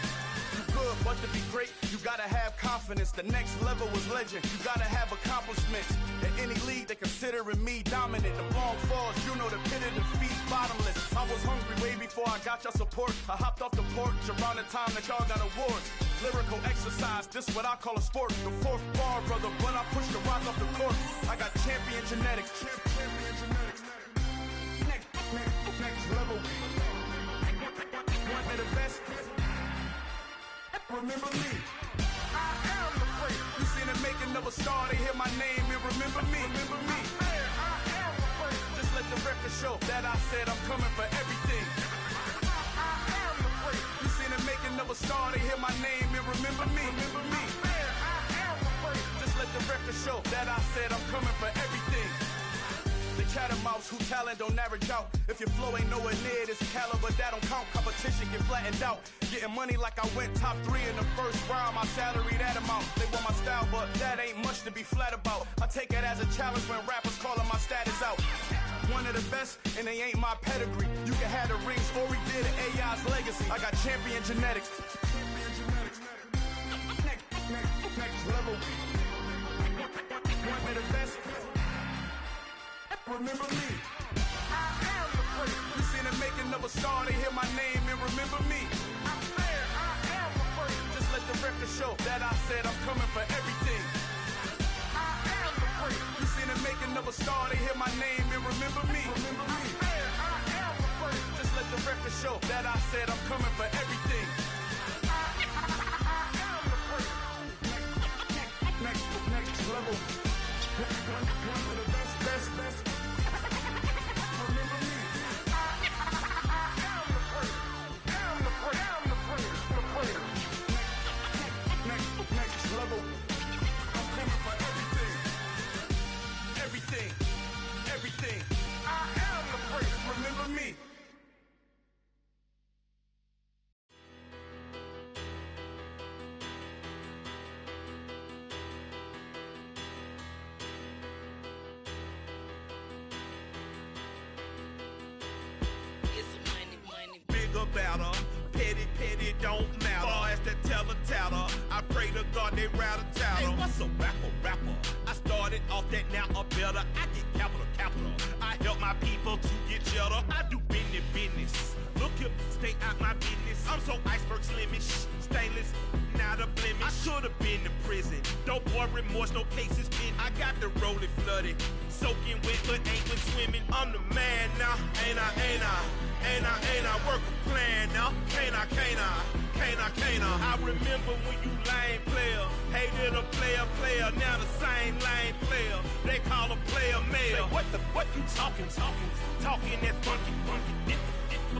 You good, but to be great, you gotta have confidence. The next level was legend. You gotta have accomplishments. In any league, they considering me dominant. The long falls, you know the pit of defeat, bottomless. I was hungry way before I got your support. I hopped off the porch around the time that y'all got awards. Lyrical exercise, this what I call a sport. The fourth bar, brother, when I push the rock off the court. I got champion genetics. Next level. One of the best. Remember me. I am the great. You seen the making of a star, they hear my name and remember me. Remember me. I am the great. Just let the record show that I said I'm coming for everything. I am the great. You seen the making of a star, they hear my name and remember me. Remember me. I am the great. Just let the record show that I said I'm coming for everything. The chattermouths who talent don't average out. If your flow ain't nowhere near this caliber, that don't count. Competition get flattened out. Getting money like I went top 3 in the first round. My salary that amount. They want my style, but that ain't much to be flat about. I take it as a challenge when rappers calling my status out. One of the best, and they ain't my pedigree. You can have the rings, or we did AI's legacy. I got champion genetics. Next level. One of the best. Remember me. I am the great. You seen the making of a star, they hear my name and remember me. I am the great. Just let the record show that I said I'm coming for everything. I am the great. You seen the making of a star, they hear my name and remember me. Remember me. I am the great. Just let the record show that I said I'm coming for everything. I am the great. Next level. One of the best. Next level. I'm coming for everything. Everything. I am the great. Remember me. Bigger, better, petty, don't matter. Far as the teller, I pray to God they rattle tattle. Hey, what's a rapper? I started off that, now I'm better. I get capital. I help my people to get cheddar. I do business. Look here, stay out my business. I'm so iceberg slimish, stainless, not a blemish. I should've been in prison. Don't boy remorse, no cases pinned. I got the rolling flooded, soaking wet, but ain't been swimming. I'm the man now, ain't I work a plan now. Can't I? I remember when you lame player, hated a player, now the same lame player. They call a player male. Say, what you talking? Talking that funky.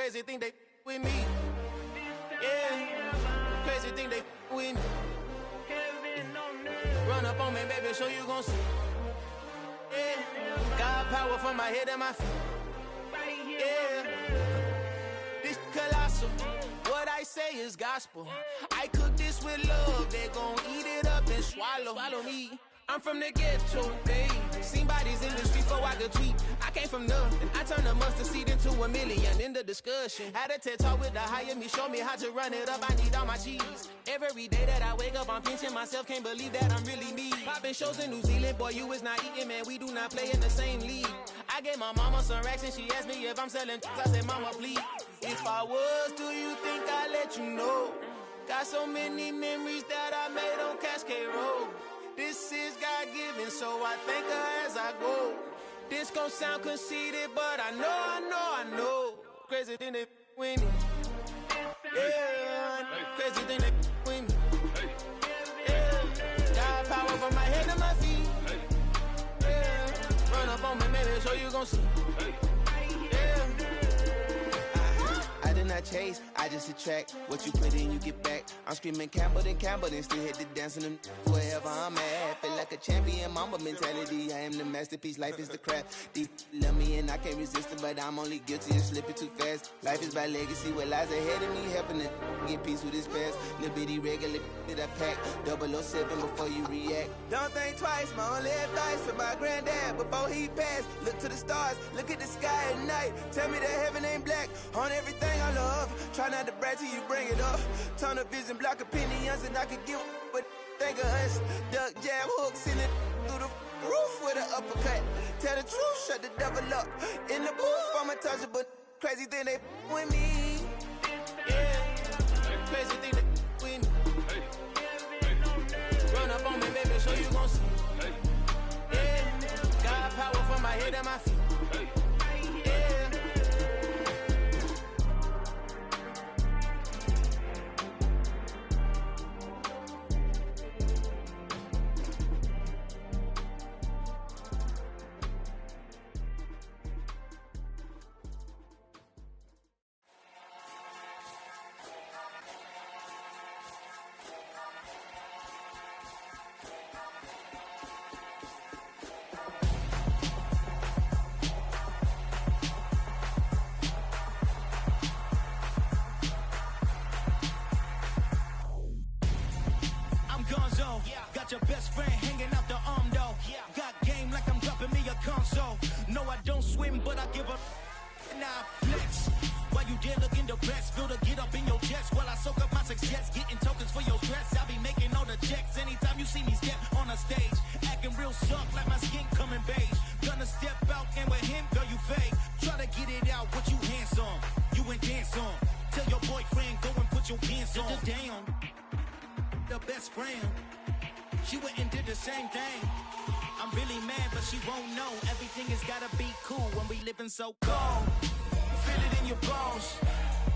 Crazy thing they with me. Yeah. Crazy thing they with me. Run up on me, baby, so you gon' see. Yeah. Got power from my head and my feet. Yeah. This colossal. What I say is gospel. I cook this with love. They gon' eat it up and swallow me. I'm from the ghetto, babe. Seen bodies in the streets before I could tweet. I came from nothing. I turned a mustard seed into a million in the discussion. Had a TED talk with the higher me, show me how to run it up. I need all my cheese. Every day that I wake up, I'm pinching myself. Can't believe that I'm really me. Popping shows in New Zealand, boy, you is not eating, man. We do not play in the same league. I gave my mama some racks and she asked me if I'm selling. I said, mama, please. If I was, do you think I'd let you know? Got so many memories that I made on Cascade Road. This is God-given, so I thank her as I go. This gon' sound conceited, but I know. Crazy thing they with me. Yeah, crazy thing they with me. Yeah, got power from my head to my feet. Yeah, run up on me, maybe, so you gon' see. Yeah. I did not chase, I just attract. What you put in, you get back. I'm screaming Campbell, then still hit the dance and them wherever I'm at. Feel like a champion, mamba mentality. I am the masterpiece, life is the crap. These love me and I can't resist it, but I'm only guilty of slipping too fast. Life is by legacy, what lies ahead of me, helping to get peace with his past. Little bitty regular that I pack, 007 before you react. Don't think twice, my only advice to my granddad before he passed. Look to the stars, look at the sky at night. Tell me that heaven ain't black on everything I love. Try not to brag till you bring it up. Tunnel vision, block opinions, and I could give but think of us. Duck jab hooks in it through the roof with an uppercut. Tell the truth, shut the devil up. In the booth, I'm untouchable. Crazy thing they with me. Yeah, crazy thing they with me. Run up on me, baby, so you gon' see. Yeah, got power from my head and my feet. Got your best friend hanging out the arm though. Got game like I'm dropping me a console. No, I don't swim, but I give a nah flex. While you there looking the best, feel the get up in your chest while I soak up my success, getting tokens for your stress. I be making all the checks anytime you see me step on a stage, acting real suck like my skin coming beige. Gonna step out and with him, girl, you fake. Try to get it out, what you handsome, you ain't dance on. Tell your boyfriend go and put your pants on. Down, the best friend. She went and did the same thing. I'm really mad, but she won't know. Everything has gotta be cool when we living so cold. Feel it in your bones.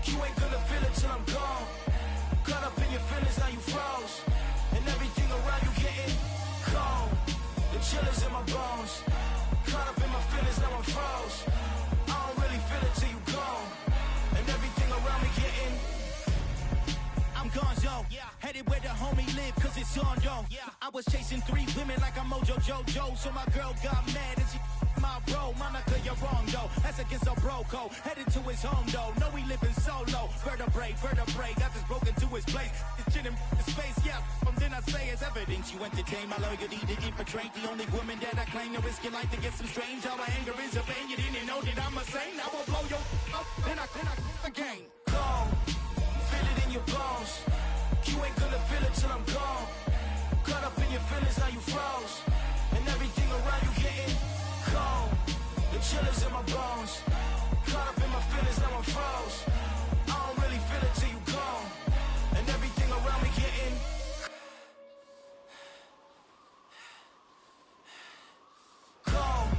You ain't gonna feel it till I'm gone. Caught up in your feelings, now you froze. And everything around you getting cold. The chill is in my bones. Caught up in my feelings, now I'm froze. I don't really feel it till you gone. And everything around me getting I'm gonzo, headed where the homie live, cause it's on though. I was chasing 3 women like I'm Mojo Jojo, so my girl got mad and she my bro. Monica, you're wrong though, that's against a bro code. Headed to his home though, know we living solo. Vertebrae, got this broken to his place. It's chin in the space, from then I say it's evidence. You entertain my loyalty to infiltrate the only woman that I claim to risk your life to get some strange. How my anger is a pain, you didn't know that I'm a saint. I will blow your up, then I again. Go. Feel it in your bones. You ain't gonna feel it till I'm gone. Caught up in your feelings, now you froze. And everything around you getting cold. The chill is in my bones. Caught up in my feelings, now I'm froze. I don't really feel it till you gone. And everything around me getting cold.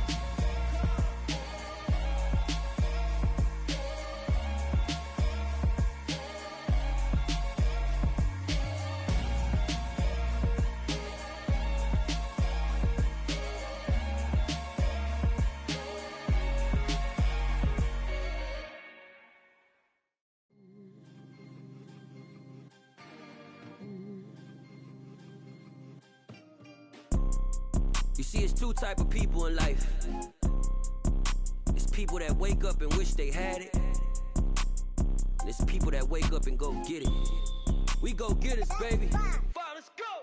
You see, it's two type of people in life. It's people that wake up and wish they had it. And it's people that wake up and go get it. We go get it, baby.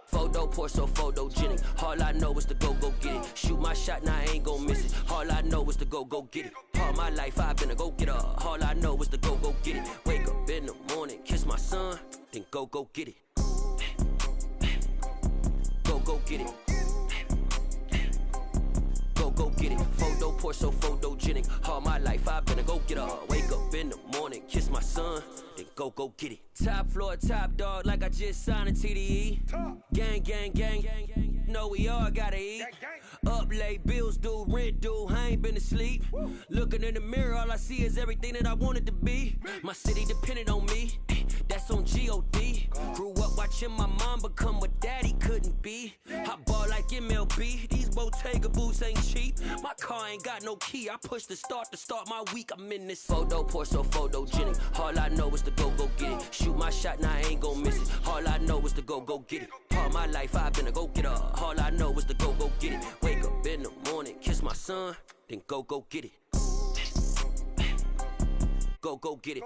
Photo pour so photogenic. All I know is to go get it. Shoot my shot, now I ain't gon' miss it. All I know is to go get it. All my life I've been a go-getter. All I know is to go get it. Wake up in the morning, kiss my son, then go get it. Go get it. Go get it. Photo pour so photogenic. All my life I've been a go-getter. Wake up in the morning, kiss my son, then go get it. Top floor, top dog, like I just signed a TDE. Gang. Know we all gotta eat. Up late, bills due, rent due, I ain't been asleep. Looking in the mirror, all I see is everything that I wanted to be. My city depended on me, that's on G.O.D. Grew up watching my mom become what daddy couldn't be. I ball like MLB, these Bottega boots ain't cheap. My car ain't got no key, I push the start to start my week. I'm in this photo pour so photogenic. All I know is to go get it. Shoot my shot, now I ain't gon' miss it. All I know is to go get it. All my life I've been a go-getter. All I know is to go get it. Wake up in the morning, kiss my son, then go get it. Go get it.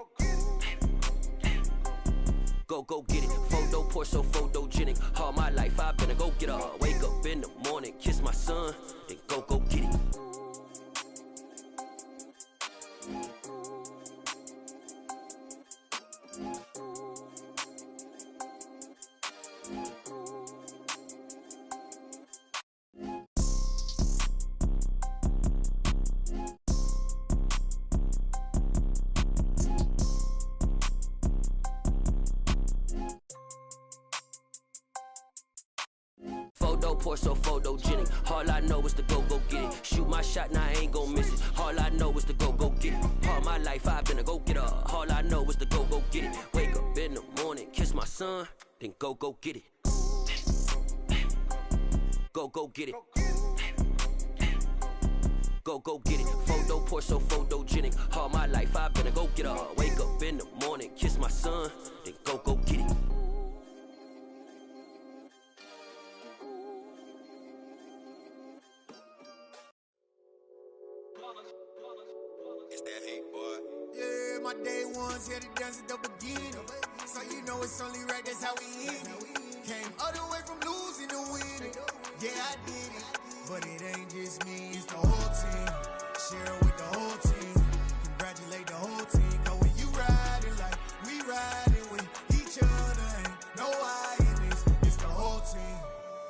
Go get it. Photo pour so photogenic. All my life I've been a go-getter. Wake up in the morning, kiss my son, then go get it. Photo pour so photogenic. All I know is to go get it. Shoot my shot, now I ain't gon' miss it. All I know is to go get it. All my life I've been a go-getter. All I know is to go get it. Wake up in the morning, kiss my son, then go get it. Go get it. Go get it. Photo pour so photogenic. All my life I've been a go-getter. Wake up in the morning, kiss my son, then go get it. It's that hate, boy. Yeah, my day ones here to dance at the beginning. So you know it's only right, that's how we end it. Came all the way from losing to winning. Yeah, I did it. But it ain't just me, it's the whole team. Share it with the whole team. Congratulate the whole team. Cause when you riding like we riding with each other, ain't no I in this. It's the whole team.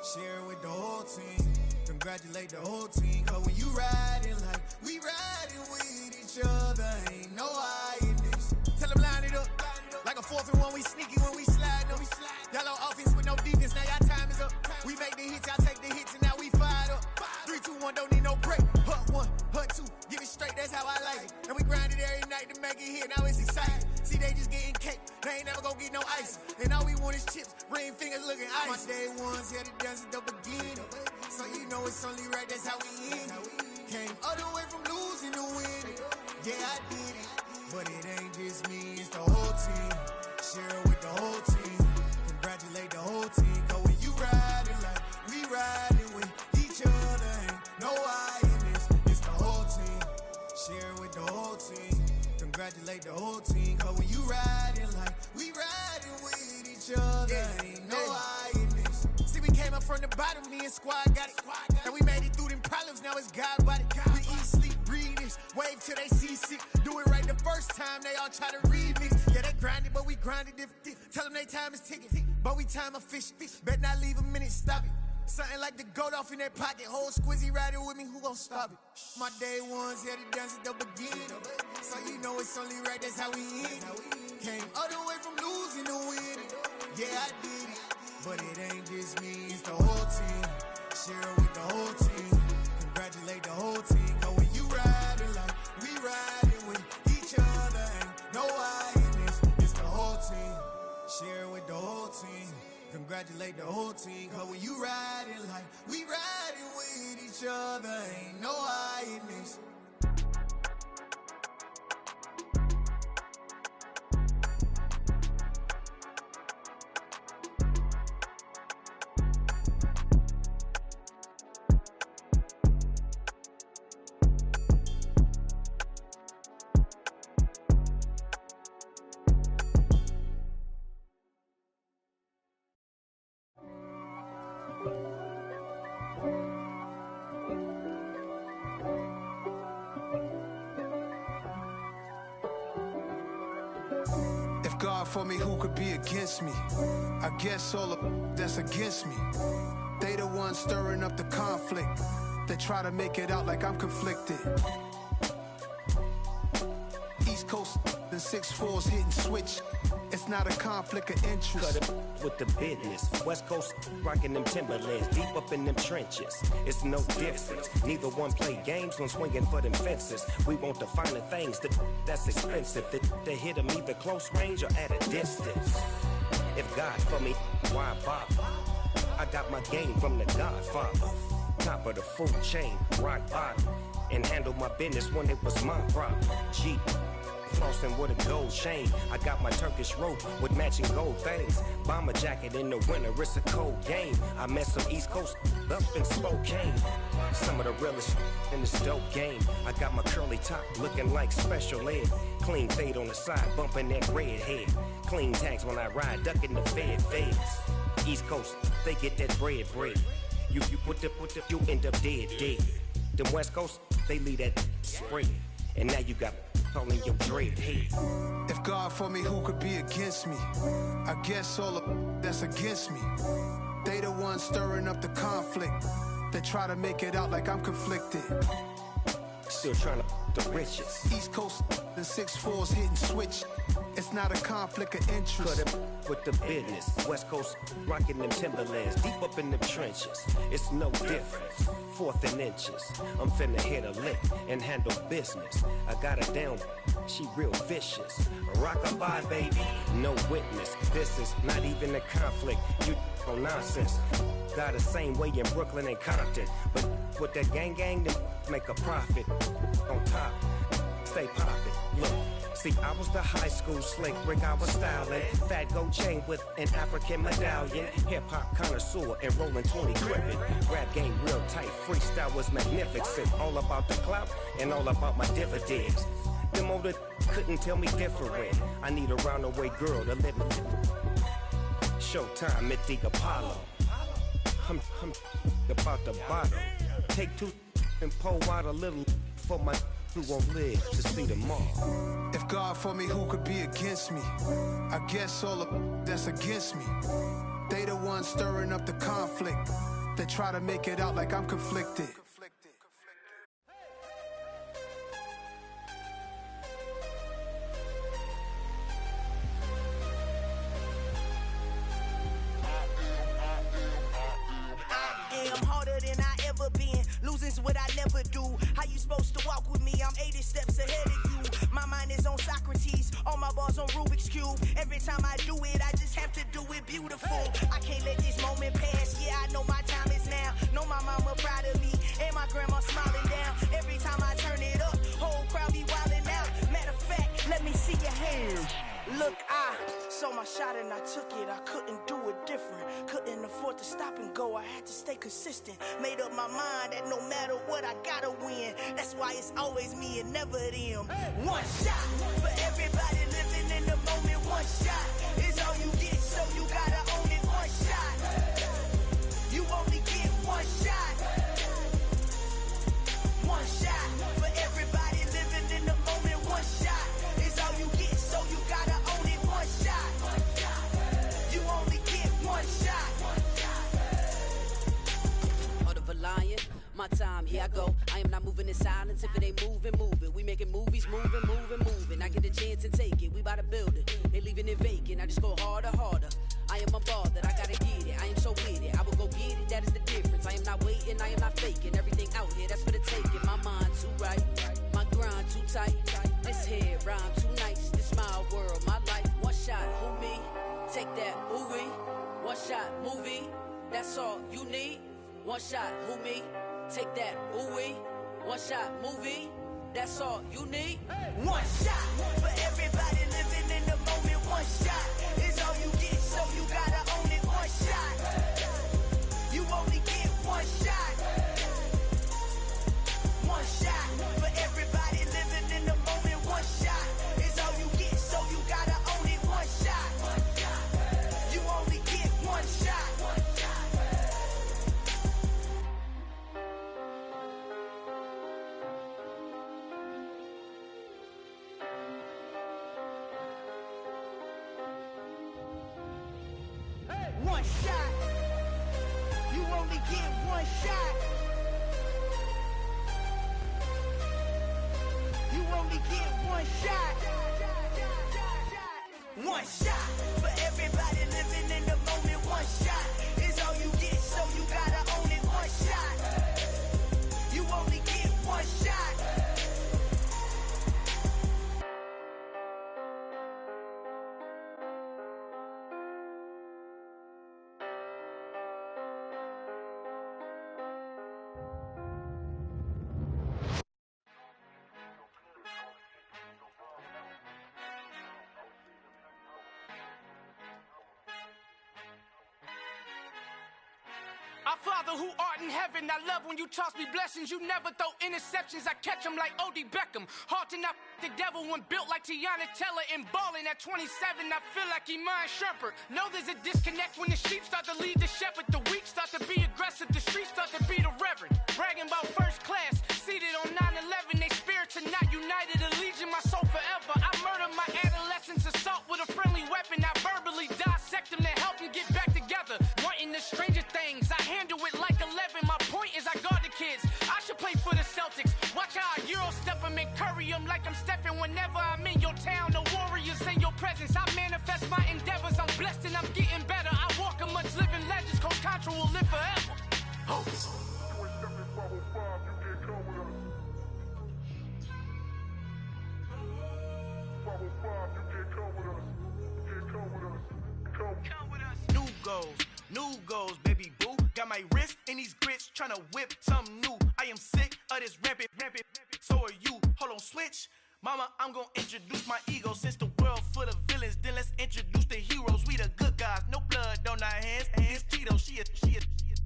Share it with the whole team. Congratulate the whole team. Cause when you riding like we riding with each other, ain't no I in this. Tell them line it up. Like a 4th and 1, we sneaky when we slide them. Yellow offense with no defense, now y'all time is up. We make the hits, y'all take the hits, and now we fired up. 3, 2, 1, don't need no break. Hut 1, hut 2, give it straight, that's how I like it. And we grind it every night to make it hit, now it's exciting. See, they just getting cake, they ain't never gonna get no ice. And all we want is chips, ring fingers looking ice. My day ones here to dance at the beginning. So you know it's only right, that's how we end it. Came all the way from losing to winning. Yeah, I did it. But it ain't just me, it's the whole team. Share it with the whole team. Congratulate the whole team. Cause when you riding like we riding with each other, ain't no I in this. It's the whole team. Share it with the whole team. Congratulate the whole team. Cause when you riding like we riding with each other, ain't no I in this. See, we came up from the bottom, me and squad got it. And we made it through them problems, now it's God body. We eat, sleep, breathe this, wave till they seasick. Do it right the first time, they all try to remix. Yeah, they grinded, but we grinded different. Tell them they time is ticking, but we time a fish. Bet not leave a minute, stop it. Something like the goat off in their pocket. Whole squizzy riding with me, who gon' stop it? My day ones here to dance at the beginning. So you know it's only right, that's how we end it. Came all the way from losing to winning. Yeah, I did it. But it ain't just me, it's the whole team. Share it with the whole team. Congratulate the whole team. Cause when you riding like we riding with each other, ain't no I in this. It's the whole team. Share it with the whole team. Congratulate the whole team. Cause when you riding like we riding with each other, ain't no I in this. for me, who could be against me? I guess all the that's against me. They the ones stirring up the conflict. They try to make it out like I'm conflicted. East Coast and 6'4's hitting switch. It's not a conflict of interest. Cut it with the business. West Coast rocking them Timberlands, deep up in them trenches. It's no difference. Neither one play games when swinging for them fences. We want the finer things that's expensive. They hit them either close range or at a distance. If God for me, why bother? I got my game from the Godfather. Top of the food chain, rock bottom. And handle my business when it was my problem. G. Flossing with a gold chain. I got my Turkish rope with matching gold things. Bomber jacket in the winter, it's a cold game. I met some East Coast up in Spokane. Some of the realest in this dope game. I got my curly top looking like special ed. Clean fade on the side, bumping that red head. Clean tags when I ride, ducking the feds. East Coast, they get that bread. You put the, you end up dead. Them West Coast, they leave that spread. And now you got calling your dread head. If God for me, who could be against me? I guess all the that's against me. They the ones stirring up the conflict. They try to make it out like I'm conflicted. Still trying to the riches. East Coast and 6'4's hitting switch. It's not a conflict of interest. Cut it with the business. West Coast rocking them Timberlands, deep up in them trenches. It's no difference. 4th and inches. I'm finna hit a lick and handle business. I got her down, she real vicious. Rock-a-bye, baby, no witness. This is not even a conflict. You on nonsense. Got the same way in Brooklyn and Compton. But with that gang, then make a profit. On top, stay poppin'. Look. See, I was the high school slick Rick, I was styling. Fat gold chain with an African medallion. Hip-hop connoisseur and rolling 20 crippin'. Rap game real tight, freestyle was magnificent. All about the clout and all about my dividends. Them older couldn't tell me different. I need a roundaway girl to live with. Showtime at the Apollo. I'm about the bottle. Take 2 and pour out a little for my who won't live to see tomorrow. If God for me, who could be against me? I guess all the that's against me. They the ones stirring up the conflict. They try to make it out like I'm conflicted. Losing's what I never do. How you supposed to walk with me? I'm 80 steps ahead of you. My mind is on Socrates, all my bars on Rubik's Cube. Every time I do it, I just have to do it beautiful. I can't let this moment pass. Yeah, I know my time is now. Know my mama proud of me, and my grandma smiling down. Every time I turn it up, whole crowd be wildin' out. Matter of fact, let me see your hands. Look, I saw my shot and I took it. I couldn't do it different. Couldn't afford to stop and go. I had to stay consistent. Made up my mind that no matter what, I gotta win. That's why it's always me and never them. One shot for everybody living in the moment. One shot is all you get, so you gotta own it. One shot. You only get one shot. One shot for everybody living in the moment. One shot is all you get, so you gotta own it. One shot. You only get one shot. Heart of a lion, my time, here I go. I am not moving in silence. If it ain't moving, moving. We making movies, moving. I get a chance and take it. We bout to build it. They leaving it vacant. I just go harder. I am a ball that I gotta get it. I am so with it. I will go get it. That is the difference. I am not waiting. I am not faking. Everything out here, that's for the taking. My mind too right. My grind too tight. This head rhyme too nice. This my world, my life. One shot, who me? Take that, movie. One shot, movie. That's all you need. One shot, who me? Take that, ooh-wee. One shot, movie. That's all you need. One shot for everybody living in the moment. One shot is all you get, so you gotta own it. One shot. You only get one shot. One shot for everybody living in the moment. One shot is all you get, so you gotta own it. One shot. You only get one shot. only get one shot. You only get one shot. One shot for everybody living in the moment. One shot is all you get, so you gotta own it. One shot. You only get one shot. Our Father who art in heaven, I love when you toss me blessings. You never throw interceptions, I catch them like O.D. Beckham. Hard to not the devil when built like Tiana Teller and balling at 27. I feel like Iman Shumpert. Know there's a disconnect when the sheep start to lead the shepherd. The weak start to be aggressive, the streets start to be the reverend. Bragging about first class, seated on 9/11. They spirits are not united, a legion, my soul forever. I murder my adolescence, assault with a friendly weapon. I verbally dissect them to help them get back together. Wanting the stranger things, I handle it like 11. My point is I guard the kids. I should play for the Celtics. Watch how I Euro step them and curry them like I'm Stephen. Whenever I'm in your town, the Warriors in your presence. I manifest my endeavors. I'm blessed and I'm getting better. I walk amongst living legends. Coach Contra will live forever. Oh. New goals, baby boo. Got my wrist in these grits, tryna whip something new. I am sick of this rampant. So are you. Hold on, switch. Mama, I'm gonna introduce my ego. Since the world full of villains, then let's introduce the heroes. We the good guys, no blood on our hands. It's Tito, she a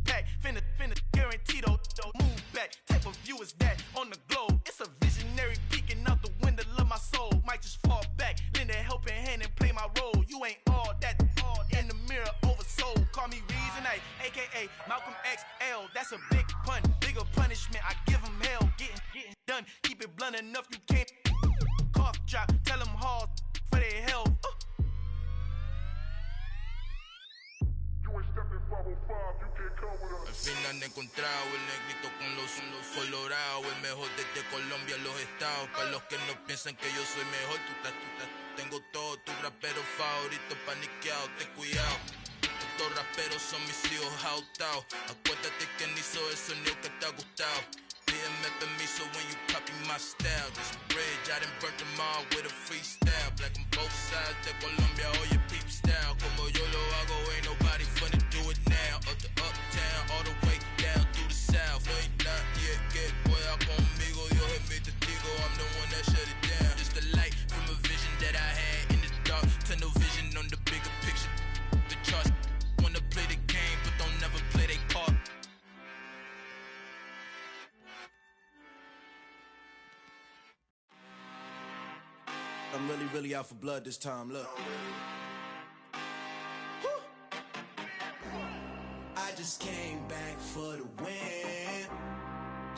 pack. Finna guaranteed, move back. Type of view is that on the globe? It's a visionary peeking out the window of my soul. Might just fall back, lend a helping hand and play my role. You ain't all that, all in the mirror oversold. Call me Reason A, aka Malcolm XL. That's a big pun, bigger punishment. I give him hell, getting done. Keep it blunt enough, you can't cough drop. Tell them hard for their health. Al fin han encontrado el negrito con los colorados, el mejor desde Colombia a los estados. Para los que no piensan que yo soy mejor, tengo todo, tu rapero favorito paniqueado, ten cuidado. Estos raperos son mis hijos adoptados. Acuérdate que ni hizo el sonido que te ha gustado. Pídeme permiso when you copy my style. This bridge, I done burnt them all with a freestyle. Black on both sides de Colombia, oye peep style. Como yo lo hago, ain't nobody finna do it now. Up to uptown, all the way down through the south. No hay nadie que pueda conmigo, Dios es mi testigo. I'm the one that shut it down. Just a light from a vision that I had in the dark. Tunnel vision on the bigger picture. The charts wanna play the game, but don't never play their part. I'm really out for blood this time, look. I just came back for the win.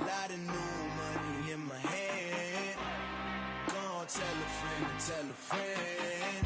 Lot of new money in my hand. Gonna tell a friend to tell a friend.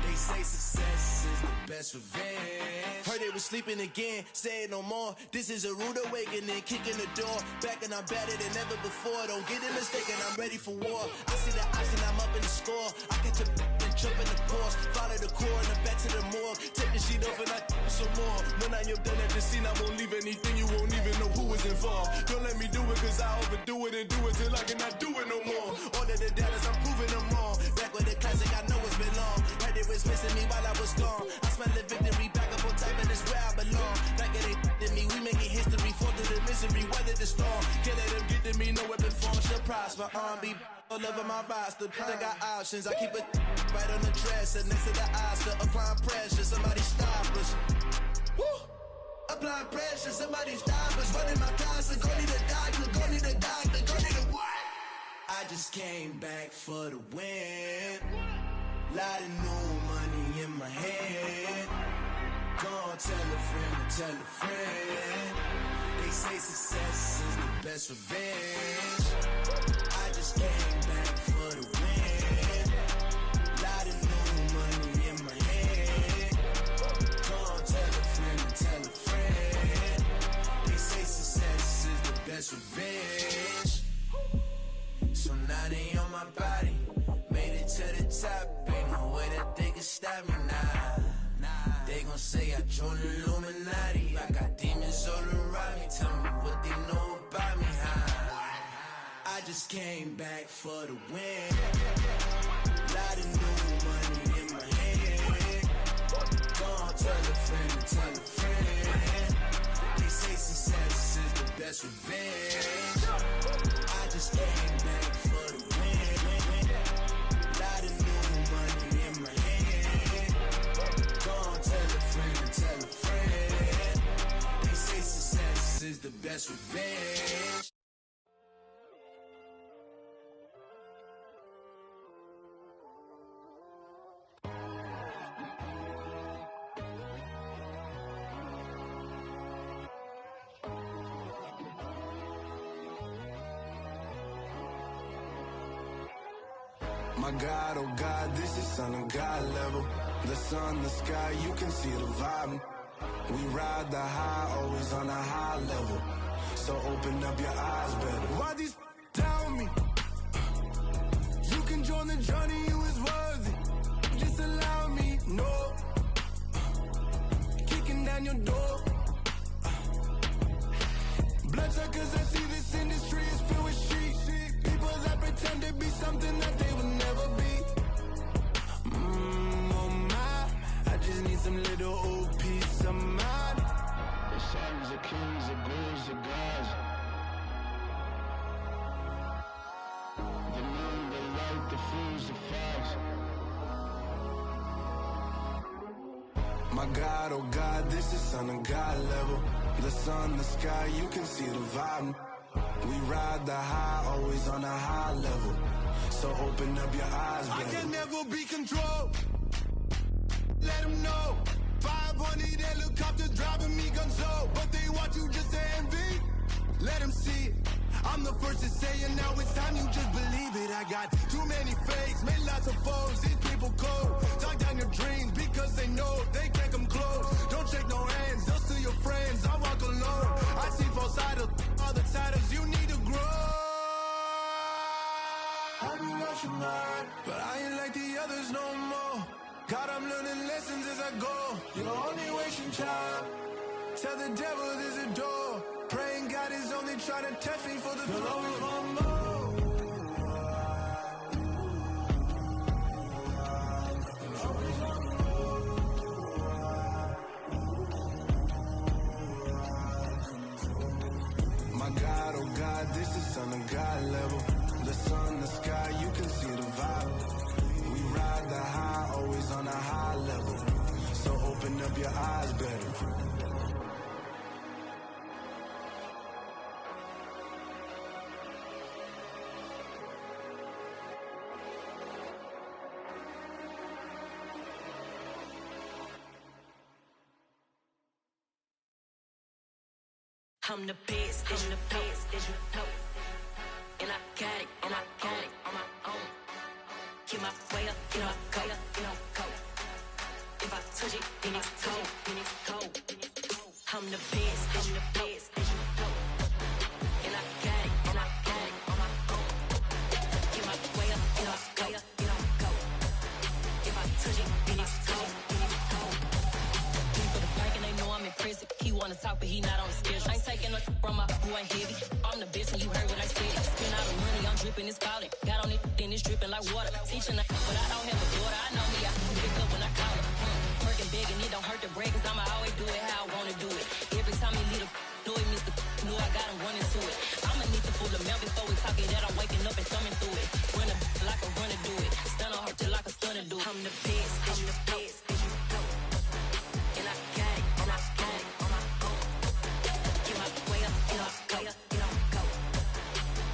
They say success is the best revenge. Heard they was sleeping again, say it no more. This is a rude awakening, kicking the door. Back and I'm better than ever before. Don't get it mistaken, I'm ready for war. I see the option, I'm up in the score. I catch a and jump in the course. Follow the core and then back to the morgue. Take the sheet off and I some more. When I am done at the scene, I won't leave anything. You won't even know who is involved. Don't let me do it cause I overdo it and do it till I cannot do it no more. All of the doubters, I'm proving them wrong. Back with the classic, I know it's been long. Right, they was missing me while I was gone. I smell the victory, back up on time and it's where I belong. Like it ain't to me, we making history. Fall through the misery, weather the storm. Can't let them get to me, no weapon form should prosper. R&B all over my roster, I got options. I keep it right on the dresser, next to the Oscar. Applying pressure, somebody stop us. Woo! Applying pressure, somebody stop us. Running my closet, go need a doctor, go need a doctor, go need a what? I just came back for the win. Lot of new money in my hand. Gonna tell a friend to tell a friend. They say success is the best revenge. I just came back for the win. Lot of new money in my hand. Gonna tell a friend to tell a friend. gon' say I joined the Illuminati. I got demons all around me. Tell me what they know about me, huh? I just came back for the win. Lot of new money in my hand. Gonna tell a friend, tell a friend. They say success is the best revenge. I just came back for the win. Lot of new money in my hand. Gonna tell a friend, tell a friend. They say success is the best revenge. My God, oh God, this is Son of God level. The sun, the sky, you can see the vibe. We ride the high, always on a high level. So open up your eyes better. Why these tell me? You can join the journey, you is worthy. Just allow me, no. Kicking down your door. Bloodsuckers, I see this industry is filled with sheep. People that pretend to be something that they will never be. Oh my, I just need some little old peace of mind. The sons of kings, the gurus, the gods. The moon, the light, the fools, the facts. My God, oh God, this is Son of God level. The sun, the sky, you can see the vibe. We ride the high, always on a high level. So open up your eyes, baby. I can never be controlled. Let them know. 500 helicopters driving me gonzo. But they want you just to envy. Let them see it. I'm the first to say it, now it's time you just believe it. I got too many fakes, made lots of foes. These people cold. Talk down your dreams because they know they can't come close. Don't shake no hands, those to your friends. I walk alone. I see false idols, all the titles you need to grow. I be lost your mind, but I ain't like the others no more. God, I'm learning lessons as I go. You're only wasting time. Tell the devil there's a door. Praying God is only trying to test me for the glory. My God, oh God, this is Son of God level. The sun, the sky, you can see the vibe. We ride the high, always on a high level. So open up your eyes better. I'm the best, I'm the best, as you know. And I got it, and I got it on my own. Get my way up, you know, go, you know, go. If I touch it, then it's cold, then it's cold. I'm the best, I'm the best, as you know. And I got it, and I got it on my own. Get my way up, you know, go, you know, go. If I touch it, then it's cold, then it's cold. He for the bank and they know I'm impressive. He wanna talk, but he not on the schedule. I ain't taking nothing from my boy heavy. I'm the best and you heard what I said. Spend all the money, I'm dripping, it's falling. Got on it, then it's dripping like water. Teaching but I don't have a daughter. I know me, I can pick up when I call her. Working big and it don't hurt the break, cause I'ma always do it how I wanna do it. Every time he lead a know it, Mr. Know I got him running to it. I'ma need to pull the mail before we talk it that I'm waking up and thumbing through it. Run a like a runner do it. Stun on her till like a stunner do it. I'm the best, I'm the best, as you know. And I got it, and I got it on my own. Get my way up, you know, go, you know, go.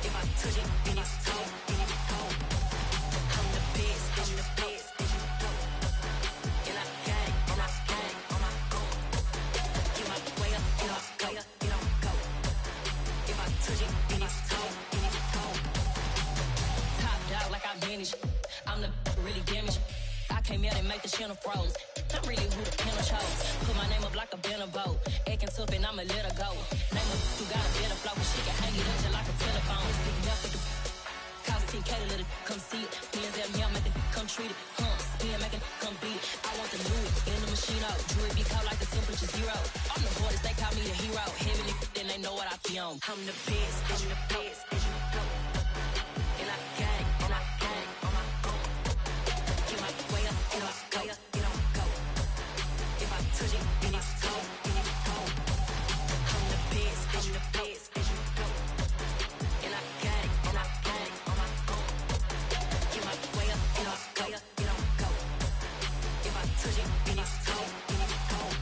If I touch it, then it's cold, then it's cold. I'm the best, I'm the best, as you know. And I got it, and I got it on my own. Get my way up, you know, go, you know, go. If I touch it, then it's cold, then it's cold. Top dog like I manage. I'm the really damaged. I came out and make the channel froze. Not really who the panel chose. Put my name up like a banner boat. Acting tough and I'ma let her go. Name her who got a better flow, but she can hang it up just like a telephone. Sticking up with the cost 10K to let it come see it. Hands at me, I make it come treat it. Spin, make it come beat it. I want the new it in the machine out. Jewelry be be on. I'm the best, and you know. And I got it, and I got it on my own. Get my way up, get my way up, get on go. If I touch it, then it's cold, then it's cold. I'm the best, and you know. And I got it, and I got it on my own. Get my way up, get my way up, get on go. If I touch it, then it's cold, then it's cold.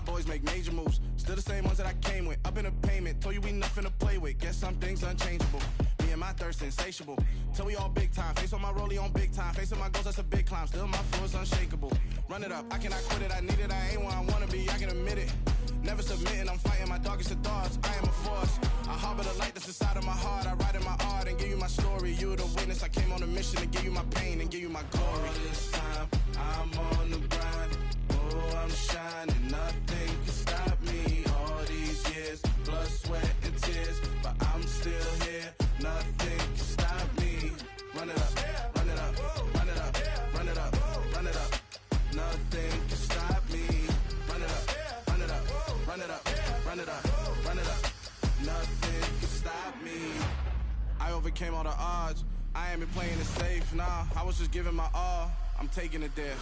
Boys make major moves, still the same ones that I came with. Up in a payment, told you we nothing to play with. Guess some things unchangeable. Me and my thirst insatiable. Till we all big time. Face on my rollie on big time. Facing my goals, that's a big climb. Still my flow is unshakable. Run it up, I cannot quit it. I need it, I ain't where I wanna be. I can admit it. Never submitting, I'm fighting my darkest of thoughts. I am a force. I harbor the light that's inside of my heart. I write in my art and give you my story. You the witness. I came on a mission to give you my pain and give you my glory. All this time, I'm on the grind. Oh, I'm shining. Nothing can stop me. All these years, blood, sweat, and tears. But I'm still here. Nothing can stop me. Run it up, run it up, run it up, run it up, run it up. Nothing can stop me. Run it up, run it up, run it up, run it up, run it up. Nothing can stop me. I overcame all the odds. I ain't been playing it safe, nah. I was just giving my all. I'm taking it there.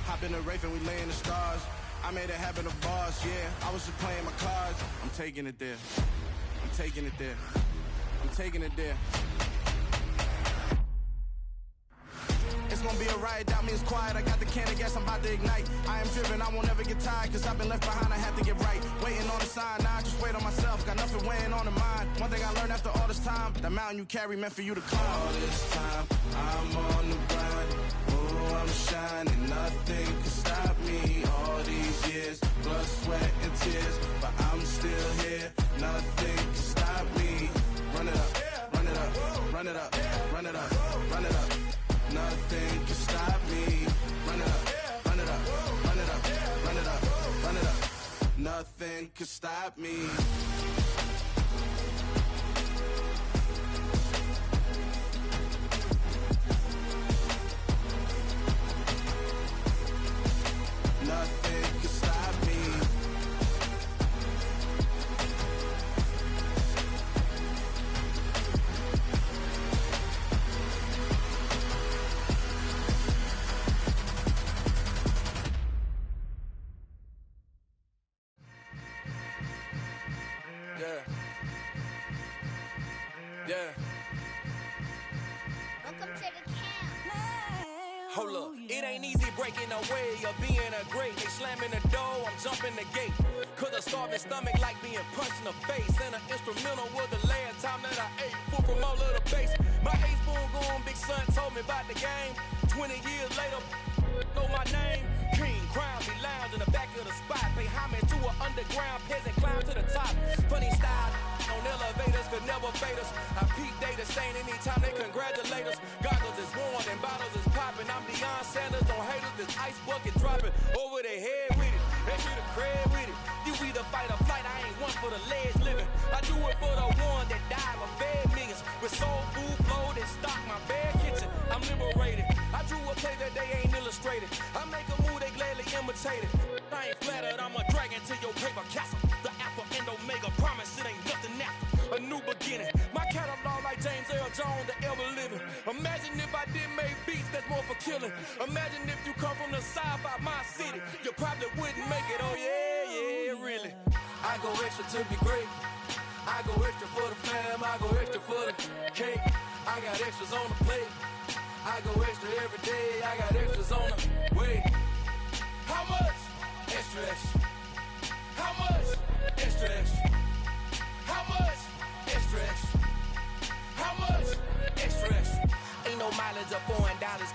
Hop in the Wraith and we lay in the stars. I made it happen to boss, yeah. I was just playing my cards. I'm taking it there. I'm taking it there. I'm taking it there. It's gonna be a riot, doubt me it's quiet. I got the can of gas, I'm about to ignite. I am driven, I won't ever get tired, cause I've been left behind, I have to get right. Waiting on the sign, now I just wait on myself. Got nothing weighing on the mind. One thing I learned after all this time, the mountain you carry meant for you to climb. All this time, I'm on the grind. Oh, I'm shining, nothing can stop me. All these years, blood, sweat, and tears. But I'm still here, nothing can stop me. Run it up, run it up, run it up, run it up, run it up. Nothing can stop me. Run it up, run it up, run it up, run it up, run it up. Nothing can stop me. Nothing can stop me. Yeah. Welcome to the camp. Hold up, it ain't easy breaking away or being a great. They slamming the door, I'm jumping the gate. Cause a starving stomach like being punched in the face. And an instrumental was the last time that I ate. Food from all of the base. My ace spoon going, big son told me about the game. 20 years later, know my name. King, crown, me lounge in the back of the spot. Pay homage to an underground peasant, climb to the top. Funny style, on elevators could never fade us. I peep data stain anytime they congratulate us. Goggles is worn and bottles is popping. I'm Deion Sanders on haters, this ice bucket dropping over their head with it. They should have cred with it. You either fight or flight, I ain't one for the legs living. I do it for the one that died or fed millions. With soul food flowed and stock my bare kitchen. I'm liberated. I drew a play that they ain't illustrated. I make a move, they gladly imitate it. I ain't flattered, I'm a dragon to your paper castle. The alpha and omega, promise it ain't nothing after. A new beginning. My catalog like James Earl Jones, the ever living. Imagine if I did make beats that's more for killing. Imagine if you come from the south out my city. You probably wouldn't make it, oh yeah, yeah, really. I go extra to be great. I go extra for the fam, I go extra for the cake. I got extras on the plate. I go extra every day, I got extras on the way. How much? Extra, extra. How much? Extra, extra. How much? Extra, extra. How much? Extra, extra. Ain't no mileage of $4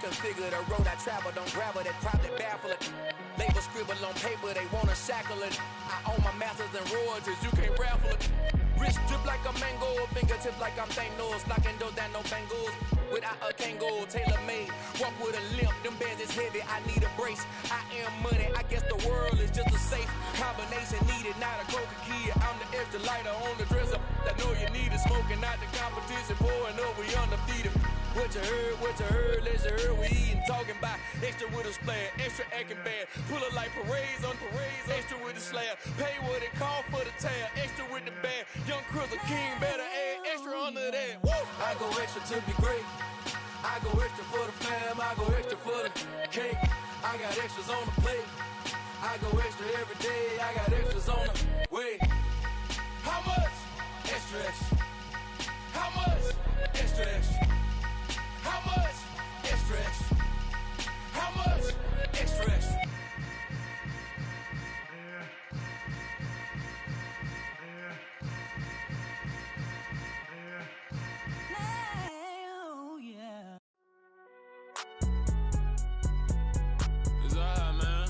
configure the road I travel. Don't grab it, that probably baffle it. Label scribble on paper, they wanna shackle it. I own my masters and royalties, you can't raffle it. Rich Cash drip like a mango, fingertips like I'm Thanos, knocking those down, no bangles. Without a Kangol, tailor-made, walk with a limp, them bands is heavy, I need a brace. I am money, I guess the world is just a safe combination needed, not a coca kid. I'm the extra lighter on the dresser, I know you need it, smoking out the competition, pouring up, we undefeated. What you heard, let's you heard, we eating, talking about extra with a splash, extra acting bad, pull it like parades on parades, extra with the slab, pay what it call for the tab, extra with the band, young Crystal King, better add extra under that, woo! I go extra to be great, I go extra for the fam, I go extra for the cake, I got extras on the plate, I go extra every day, I got extras on the way. How much? Extra, extra. How much? Extra, extra. How much? Extra, extra. How much? Extra, extra. Oh, yeah. It's alright, man.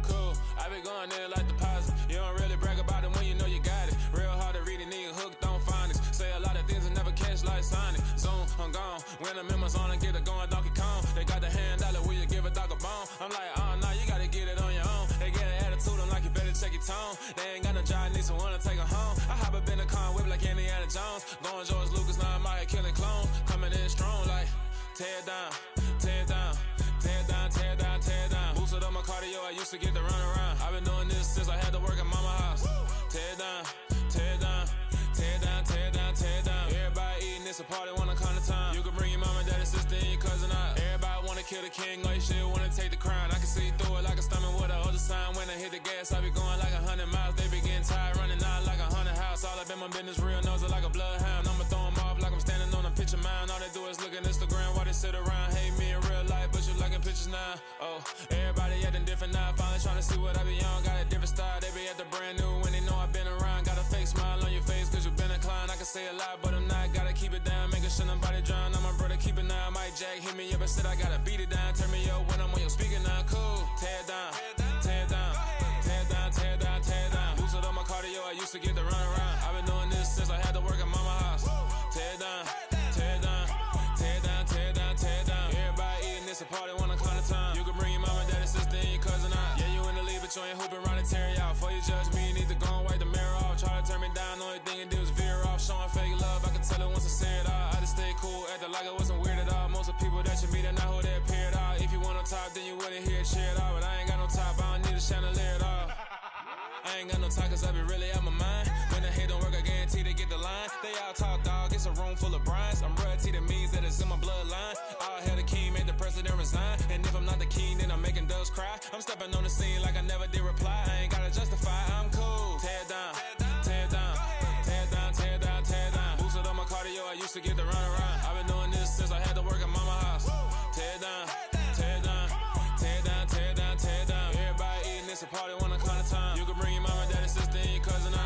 Cool. I be going there like deposit. You don't really brag about it when you know you got it. Real hard to read a nigga hooked on phonics. Say a lot of things and never catch like Sonic. Zone, I'm gone. When I'm in my zone, I get it going Donkey Kong. They got the hand dollar, will you give a dog a bone? I'm like, oh, nah, you gotta get it on your own. They get an attitude, I'm like, you better check your tone. They ain't got no job, need someone to take her home. I hop up in the car, whip like Indiana Jones. Going George Lucas, now I'm out here killing clones. Coming in strong like, tear down, tear down, tear down, tear down, tear down. Boosted up my cardio, I used to get to run around. I've been doing this since I had to work at mama house. Tear down, tear down, tear down, tear down, tear down. Everybody eating, it's a party, wanna come to time. You can bring your mama, daddy, sister, and your cousin out. Everybody wanna kill the king, like shit, wanna take the crown. I can see through it like a stomach with a other sign. When I hit the gas, I be going like 100 miles. They be getting tired, running out like 100 house. All up in my business, real nose it like a bloodhound. I'ma throw them off like I'm standing on a picture mound. All they do is look at Instagram while they sit around. Hate me in real life, but you liking pictures now. Oh, everybody acting different now. Finally trying to see what I be on. Got a different style, they be at the brand new when they know I've been around. Got a fake smile on your face cause you been inclined. I can say a lot, but I'm not. Gotta keep it down, making sure nobody drown. I'm my brother, keep it now. Mike Jack hit me up and said I gotta beat it down. Turn me up when I'm on your speaker now. Cool, tear down, tear down, tear down, tear down, tear down. Boosted up my cardio, I used to get to run around. I've been doing this since I had to work at mama house. Tear down, tear down, tear down, tear down, tear down. Everybody eating, it's a party, wanna come to time. You can bring your mama, daddy, sister, and your cousin out. Yeah, you in the lead, but you ain't hooping around and tear you out. Before you judge me, you need to go and wipe the mirror off. Try to turn me down, only thing you do is veer off. Showing fake love, I can tell it once I say it all. I just stay cool, acting like it wasn't weird at all. Most of the people that you meet are not who they appear at all. If you want on top, then you wouldn't hear it cheer at all. But I ain't got no top, I don't need a chandelier at all. I ain't got no talk cause I be really out my mind. When the hate don't work, I guarantee they get the line. They all talk dog, it's a room full of brines. I'm royalty, that means that it's in my bloodline. All hail the king, made the president resign. And if I'm not the king, then I'm making doves cry. I'm stepping on the scene like I never did reply. I ain't gotta justify, I'm cool. Tear down, tear down, tear down, tear down, tear down. Boosted up my cardio, I used to get to run around. I've been doing this since I had to work at mama house. Tear down, tear down, tear down, tear down, tear down. Everybody eating, it's a party, wanna come to time. You can bring your mama, daddy, sister, and your cousin out.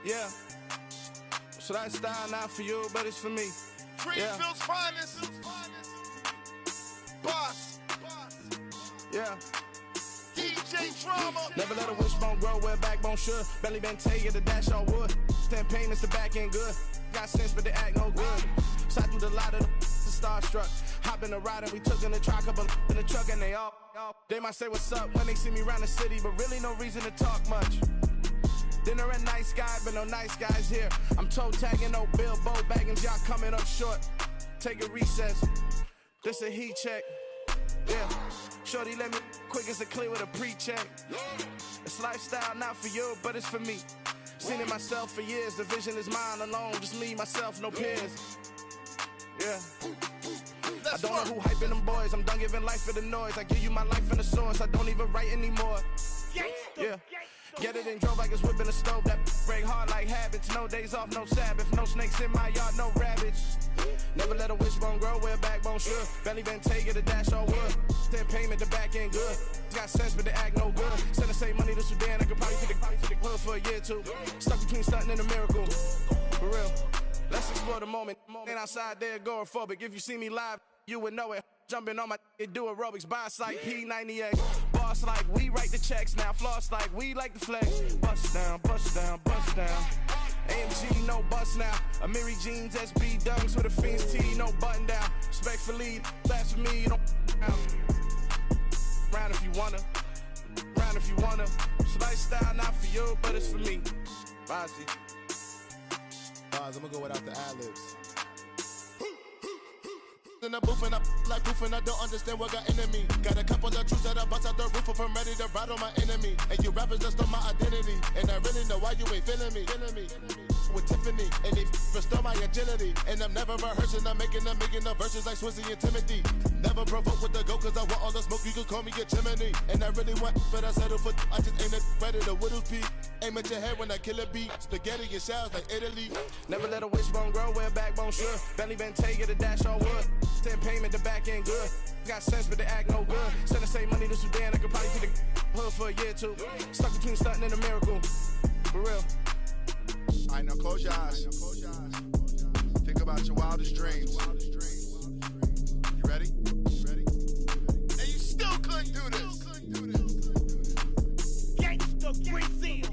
Yeah. So that style not for you, but it's for me. Greenfield's finest. Boss. Yeah. DJ Drama. Never let a wishbone grow where backbone should. Belly been taking the dash on wood. Stand pain is the back end good. Got sense, but they act no good. Side through the lot of the starstruck. Hop in the ride and we took in the truck, couple in the truck and they all. They might say what's up when they see me around the city, but really no reason to talk much. Dinner at Nice Guy, but no nice guys here. I'm toe tagging, no Bilbo Baggins, y'all coming up short. Take a recess. This a heat check. Yeah. Shorty let me quick as a clear with a pre-check. It's lifestyle, not for you, but it's for me. Seen it myself for years. The vision is mine alone. Just me, myself, no peers. Yeah. I don't know who hyping them boys. I'm done giving life for the noise. I give you my life in the source. I don't even write anymore. Yeah. Get it and drove like it's whipping a stove. That break hard like habits. No days off, no Sabbath. No snakes in my yard, no rabbits. Never let a wishbone grow where a backbone should. Belly been take a dash all wood. Then payment, the back end good. Got sense, but the act no good. Send the same money to Sudan. I could probably take the hood for a year or two. Stuck between stunting and a miracle. For real. Let's explore the moment. Ain't outside there agoraphobic. If you see me live, you would know it. Jumping on my do aerobics. Boss like P90X. Boss like we write the checks now. Floss like we like the flex. Bust down, bust down, bust down. AMG, no bust now. Amiri jeans, SB dunks with a Fiends T, no button down. Respectfully, that's for me, you don't round if you wanna. Round if you wanna. It's lifestyle, not for you, but it's for me. Bozzy. I'm gonna go without the ad-libs. In the booth and I like proof and I don't understand what got into me. Got a couple of truths that I bust out the roof if I'm ready to ride on my enemy. And you rappers just stole my identity. And I really know why you ain't feeling me. With Tiffany, and they restore my agility. And I'm never rehearsing, I'm making up verses like Swizzy and Timothy. Never provoke with the go, cause I want all the smoke, you can call me a chimney. And I really want, but I settle for, I just ain't ready to Whittles Peak. Aim at your head when I kill a beat. Spaghetti and shells like Italy. Never let a wishbone grow where a backbone should. Belly been take a dash all wood. Send payment, the back end good. Got sense, but the act no good. Send the same money to Sudan, I could probably take the hood for a year or two. Stuck between stunting and a miracle. For real. All right, now close your eyes. Think about your wildest dreams. You ready? And you still couldn't do this. Gangsta Brazil.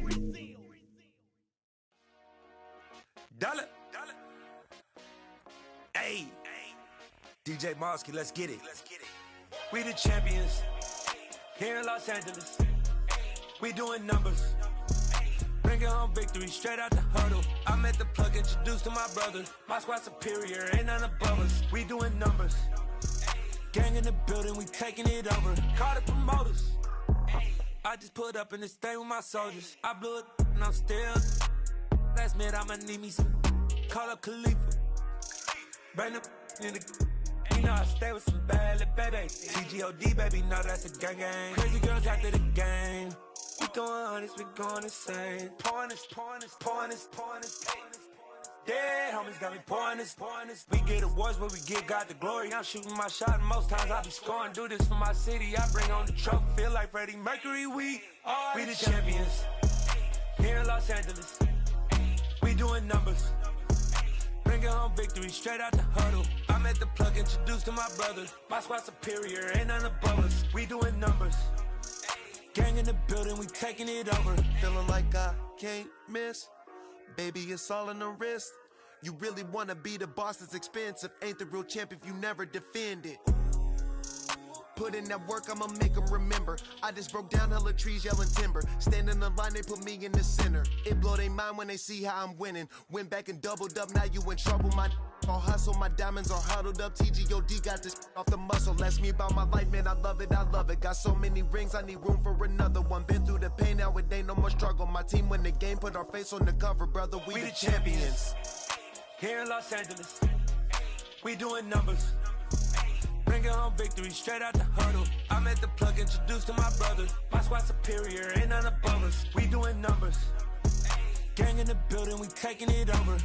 Dollar. Hey. DJ Mosky, let's get it. We the champions here in Los Angeles. We doing numbers. Bringing home victory straight out the huddle. I'm at the plug, introduced to my brother. My squad superior, ain't none above us. We doing numbers. Gang in the building, we taking it over. Call the promoters. I just put up in this thing with my soldiers. I blew it and I'm still. Last minute, I'ma need me some. Call up Khalifa. Bring them in the. You know I stay with some bad little baby. TGOD, baby, no, that's a gang gang. Crazy girls after the game. We going honest, we going insane. Pouring this. Dead homies got me pouring this. We get awards, but we give God the glory. I'm shooting my shot, and most times I be scoring. Do this for my city, I bring on the trophy. Feel like Freddie Mercury, we the champions. Here in Los Angeles, we doing numbers. Bringing home victory straight out the huddle. I'm at the plug, introduced to my brother. My squad superior, ain't none above us. We doing numbers. Gang in the building, we taking it over. Feeling like I can't miss. Baby, it's all in the wrist. You really wanna be the boss, it's expensive. Ain't the real champ if you never defend it. Put in that work, I'ma make them remember. I just broke down hella trees, yelling timber. Stand in the line, they put me in the center. It blow their mind when they see how I'm winning. Went back and doubled up, now you in trouble. My all hustle, my diamonds are huddled up. TGOD got this off the muscle. Ask me about my life, man, I love it. Got so many rings, I need room for another one. Been through the pain, now it ain't no more struggle. My team win the game, put our face on the cover, brother. We the champions. Here in Los Angeles, we doing numbers. Bringing home victory straight out the huddle. I'm at the plug, introduced to my brother. My squad superior, ain't none above us. We doing numbers. Gang in the building, we taking it over.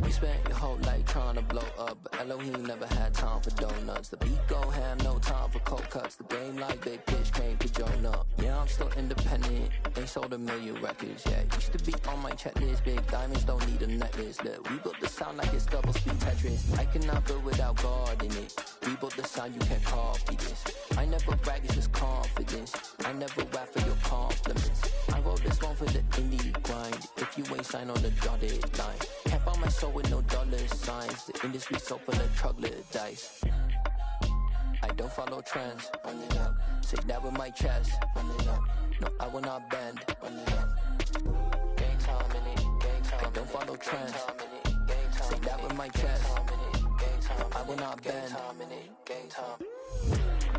You spent your whole life trying to blow up, but Elohim never had time for donuts. The beat gon' have no time for cold cuts. The game like Big Pitch came to join up. Yeah, I'm still independent, ain't sold a million records yet. Used to be on my checklist, big diamonds don't need a necklace. Look, we built the sound like it's double speed Tetris. I cannot build without God in it. We built the sound, you can't copy this. I never brag, it's just confidence. I never rap for your compliments. I wrote this one for the indie grind. If you ain't signed on the dotted line, can't buy my soul with no dollar signs. The industry so full of troglodytes. I don't follow trends. Run it up. Say that with my chest. Run it up. No, I will not bend. Run it up. Gang time in it. Gang time. I don't follow trends. Say that with my chest. I will not bend. Gang time.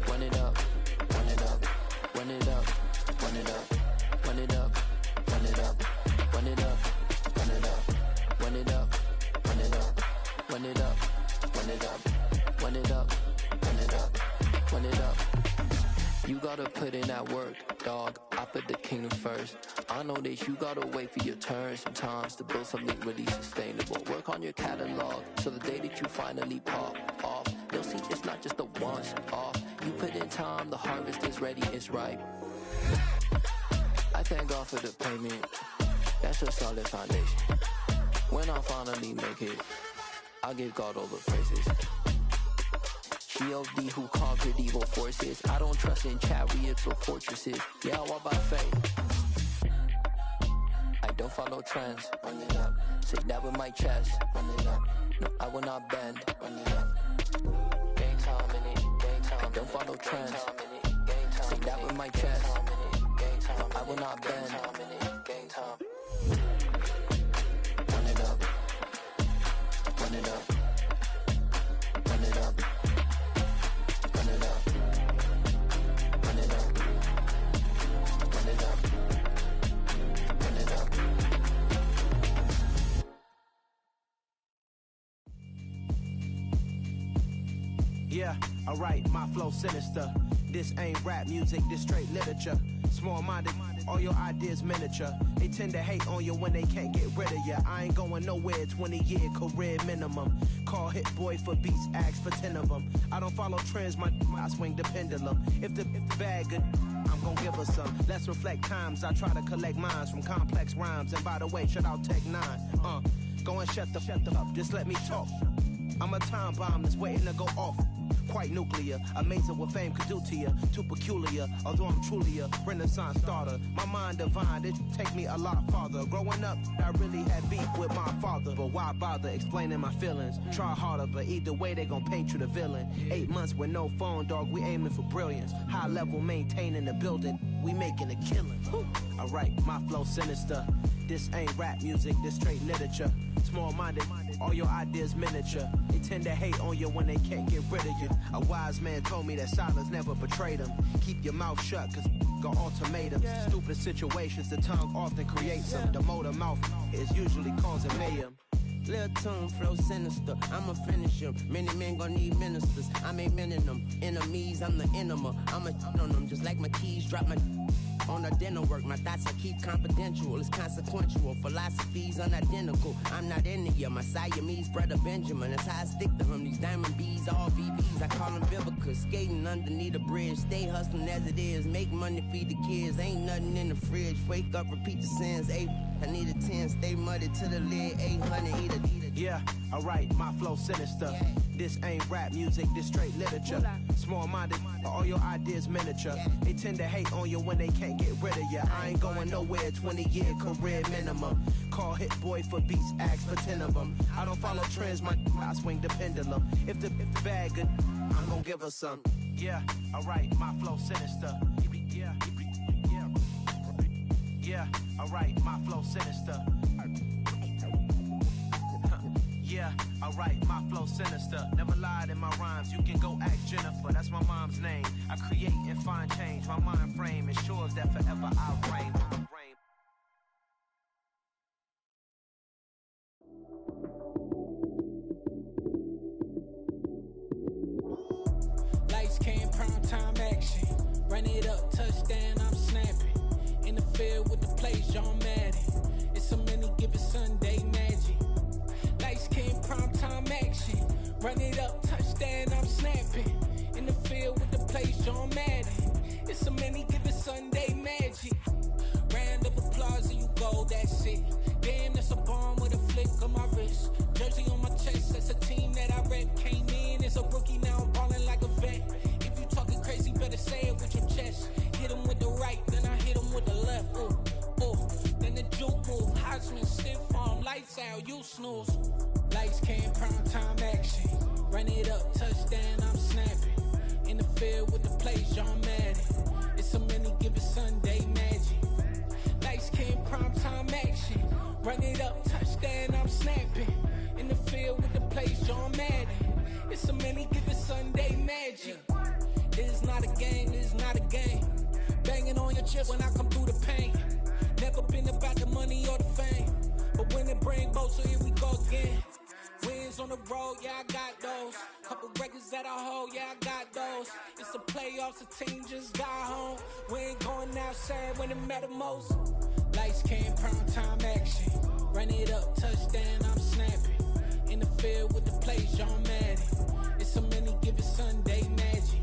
Run it up. Run it up. Run it up. Run it up. Run it up. Run it up. Run it up. Run it up. Run it up. Run it up. Run it up. Run it up. Run it up. Run it up. Run it up. You gotta put in that work, dog. I put the kingdom first. I know that you gotta wait for your turn sometimes to build something really sustainable. Work on your catalog, so the day that you finally pop off, you'll see it's not just a once off. You put in time, the harvest is ready, it's ripe. I thank God for the payment. That's a solid foundation. When I finally make it, I'll give God all the praises. G.O.D. who conquered evil forces. I don't trust in chariots or fortresses. Yeah, I walk by faith. I don't follow trends. Run it up. Say that with my chest. Run it up. No, I will not bend. Run it up. Gang time in it. Gang time. I don't follow trends. Say that with my chest. I will not bend. Gang time. Run it up. Run it up. Run it up. Run it up. Run it up. Run it up. Run it up. Yeah, alright, my flow sinister. This ain't rap music, this straight literature. Small-minded, all your ideas miniature. They tend to hate on you when they can't get rid of you. I ain't going nowhere, 20-year career minimum. Call Hit Boy for beats, ask for 10 of them. I don't follow trends, I swing the pendulum. If the bag good, I'm gon' give her some. Let's reflect times, I try to collect minds from complex rhymes. And by the way, shout out Tech 9. Go and shut the up, just let me talk. I'm a time bomb that's waiting to go off. Quite nuclear, amazing what fame could do to you. Too peculiar, although I'm truly a renaissance starter. My mind divine, it take me a lot farther. Growing up, I really had beef with my father. But why bother explaining my feelings? Try harder, but either way they gon' paint you the villain. 8 months with no phone, dog, we aiming for brilliance. High level maintaining the building, we making a killing. Alright, my flow sinister. This ain't rap music, this straight literature. Small-minded, all your ideas miniature. They tend to hate on you when they can't get rid of you. A wise man told me that silence never betrayed him. Keep your mouth shut, cause got ultimatums. Stupid situations, the tongue often creates them. The motor mouth is usually causing mayhem. Lil' tune, flow sinister, I'ma finish him. Many men gon' need ministers, I'm a men in them. Enemies, I'm the enema, I'm on them. Just like my keys, drop my on the dinner work. My thoughts I keep confidential, it's consequential. Philosophies unidentical, I'm not in ya. My Siamese brother Benjamin, that's how I stick to him. These diamond bees, all VBs, I call them Vivica. Skating underneath the bridge, stay hustling as it is. Make money, feed the kids, ain't nothing in the fridge. Wake up, repeat the sins, I need a 10, stay muddy to the lid, 800, eat a. Yeah, alright, my flow sinister. This ain't rap music, this straight literature. Small-minded, all your ideas miniature. They tend to hate on you when they can't get rid of you. I ain't going nowhere, 20-year career minimum. Call Hit Boy for beats, ask for 10 of them. I don't follow trends, I swing the pendulum. If the bag good, I'm gon' give her some. Yeah, alright, my flow sinister. Yeah, alright, my flow sinister. Yeah, alright, my flow sinister. Never lied in my rhymes, you can go ask Jennifer, that's my mom's name. I create and find change, my mind frame ensures that forever I reign. Lights came, prime time action. Run it up, touchdown, I'm snapping. In the field with the plays, John Madden. It's so many given Sunday magic. Lights came, primetime action. Run it up, touchdown, I'm snapping. In the field with the plays, John Madden. It's a many given Sunday magic. Round of applause and you go, that's it. Damn, that's a bomb with a flick on my wrist. Jersey on my chest, that's a team that I rep. Came in as a rookie, now I'm ballin' like a vet. If you talking crazy, better say it with your chest. Hit him with the right, then I hit him with the left. Ooh, ooh. Then the juke move, Heisman, stiff arm, lights out, you snooze. Lights came, primetime action. Run it up, touchdown, I'm snapping. In the field with the plays, John Madden. It's a many given Sunday magic. Lights came, primetime action. Run it up, touchdown, I'm snapping. In the field with the plays, John Madden. It's a many given Sunday magic. It is not a game, it is not a game. Banging on your chest when I come through the pain. Never been about the money or the fame. But when it bring both, so here we go again. Wins on the road, yeah, I got those. Couple records that I hold, yeah, I got those. It's the playoffs, the team just got home. We ain't going outside when it matter most. Lights came, primetime action. Run it up, touchdown, I'm snapping. In the field with the plays, John Madden. It's a many given Sunday magic.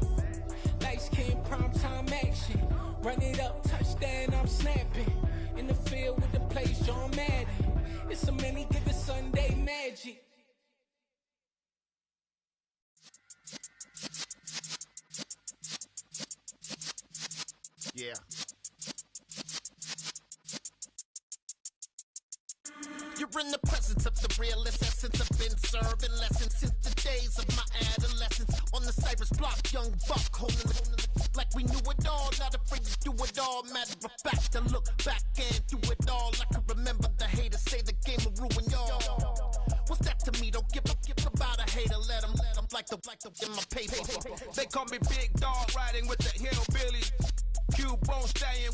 Lights came, primetime action. Run it up, touchdown, I'm snapping. In the field with the plays, John Madden. It's a many given Sunday magic. Yeah. You're in the presence of the realest essence. I've been serving lessons since the days of my adolescence. On the Cyrus block, young buck holding the like we knew it all. Not afraid to do it all. Matter of fact, to look back and do it all. I can remember the haters say the game will ruin y'all. What's that to me? Don't give about a hater. Let them like the in my paper. They call me Big Dog, riding with the hillbillies. Cube bone stallion.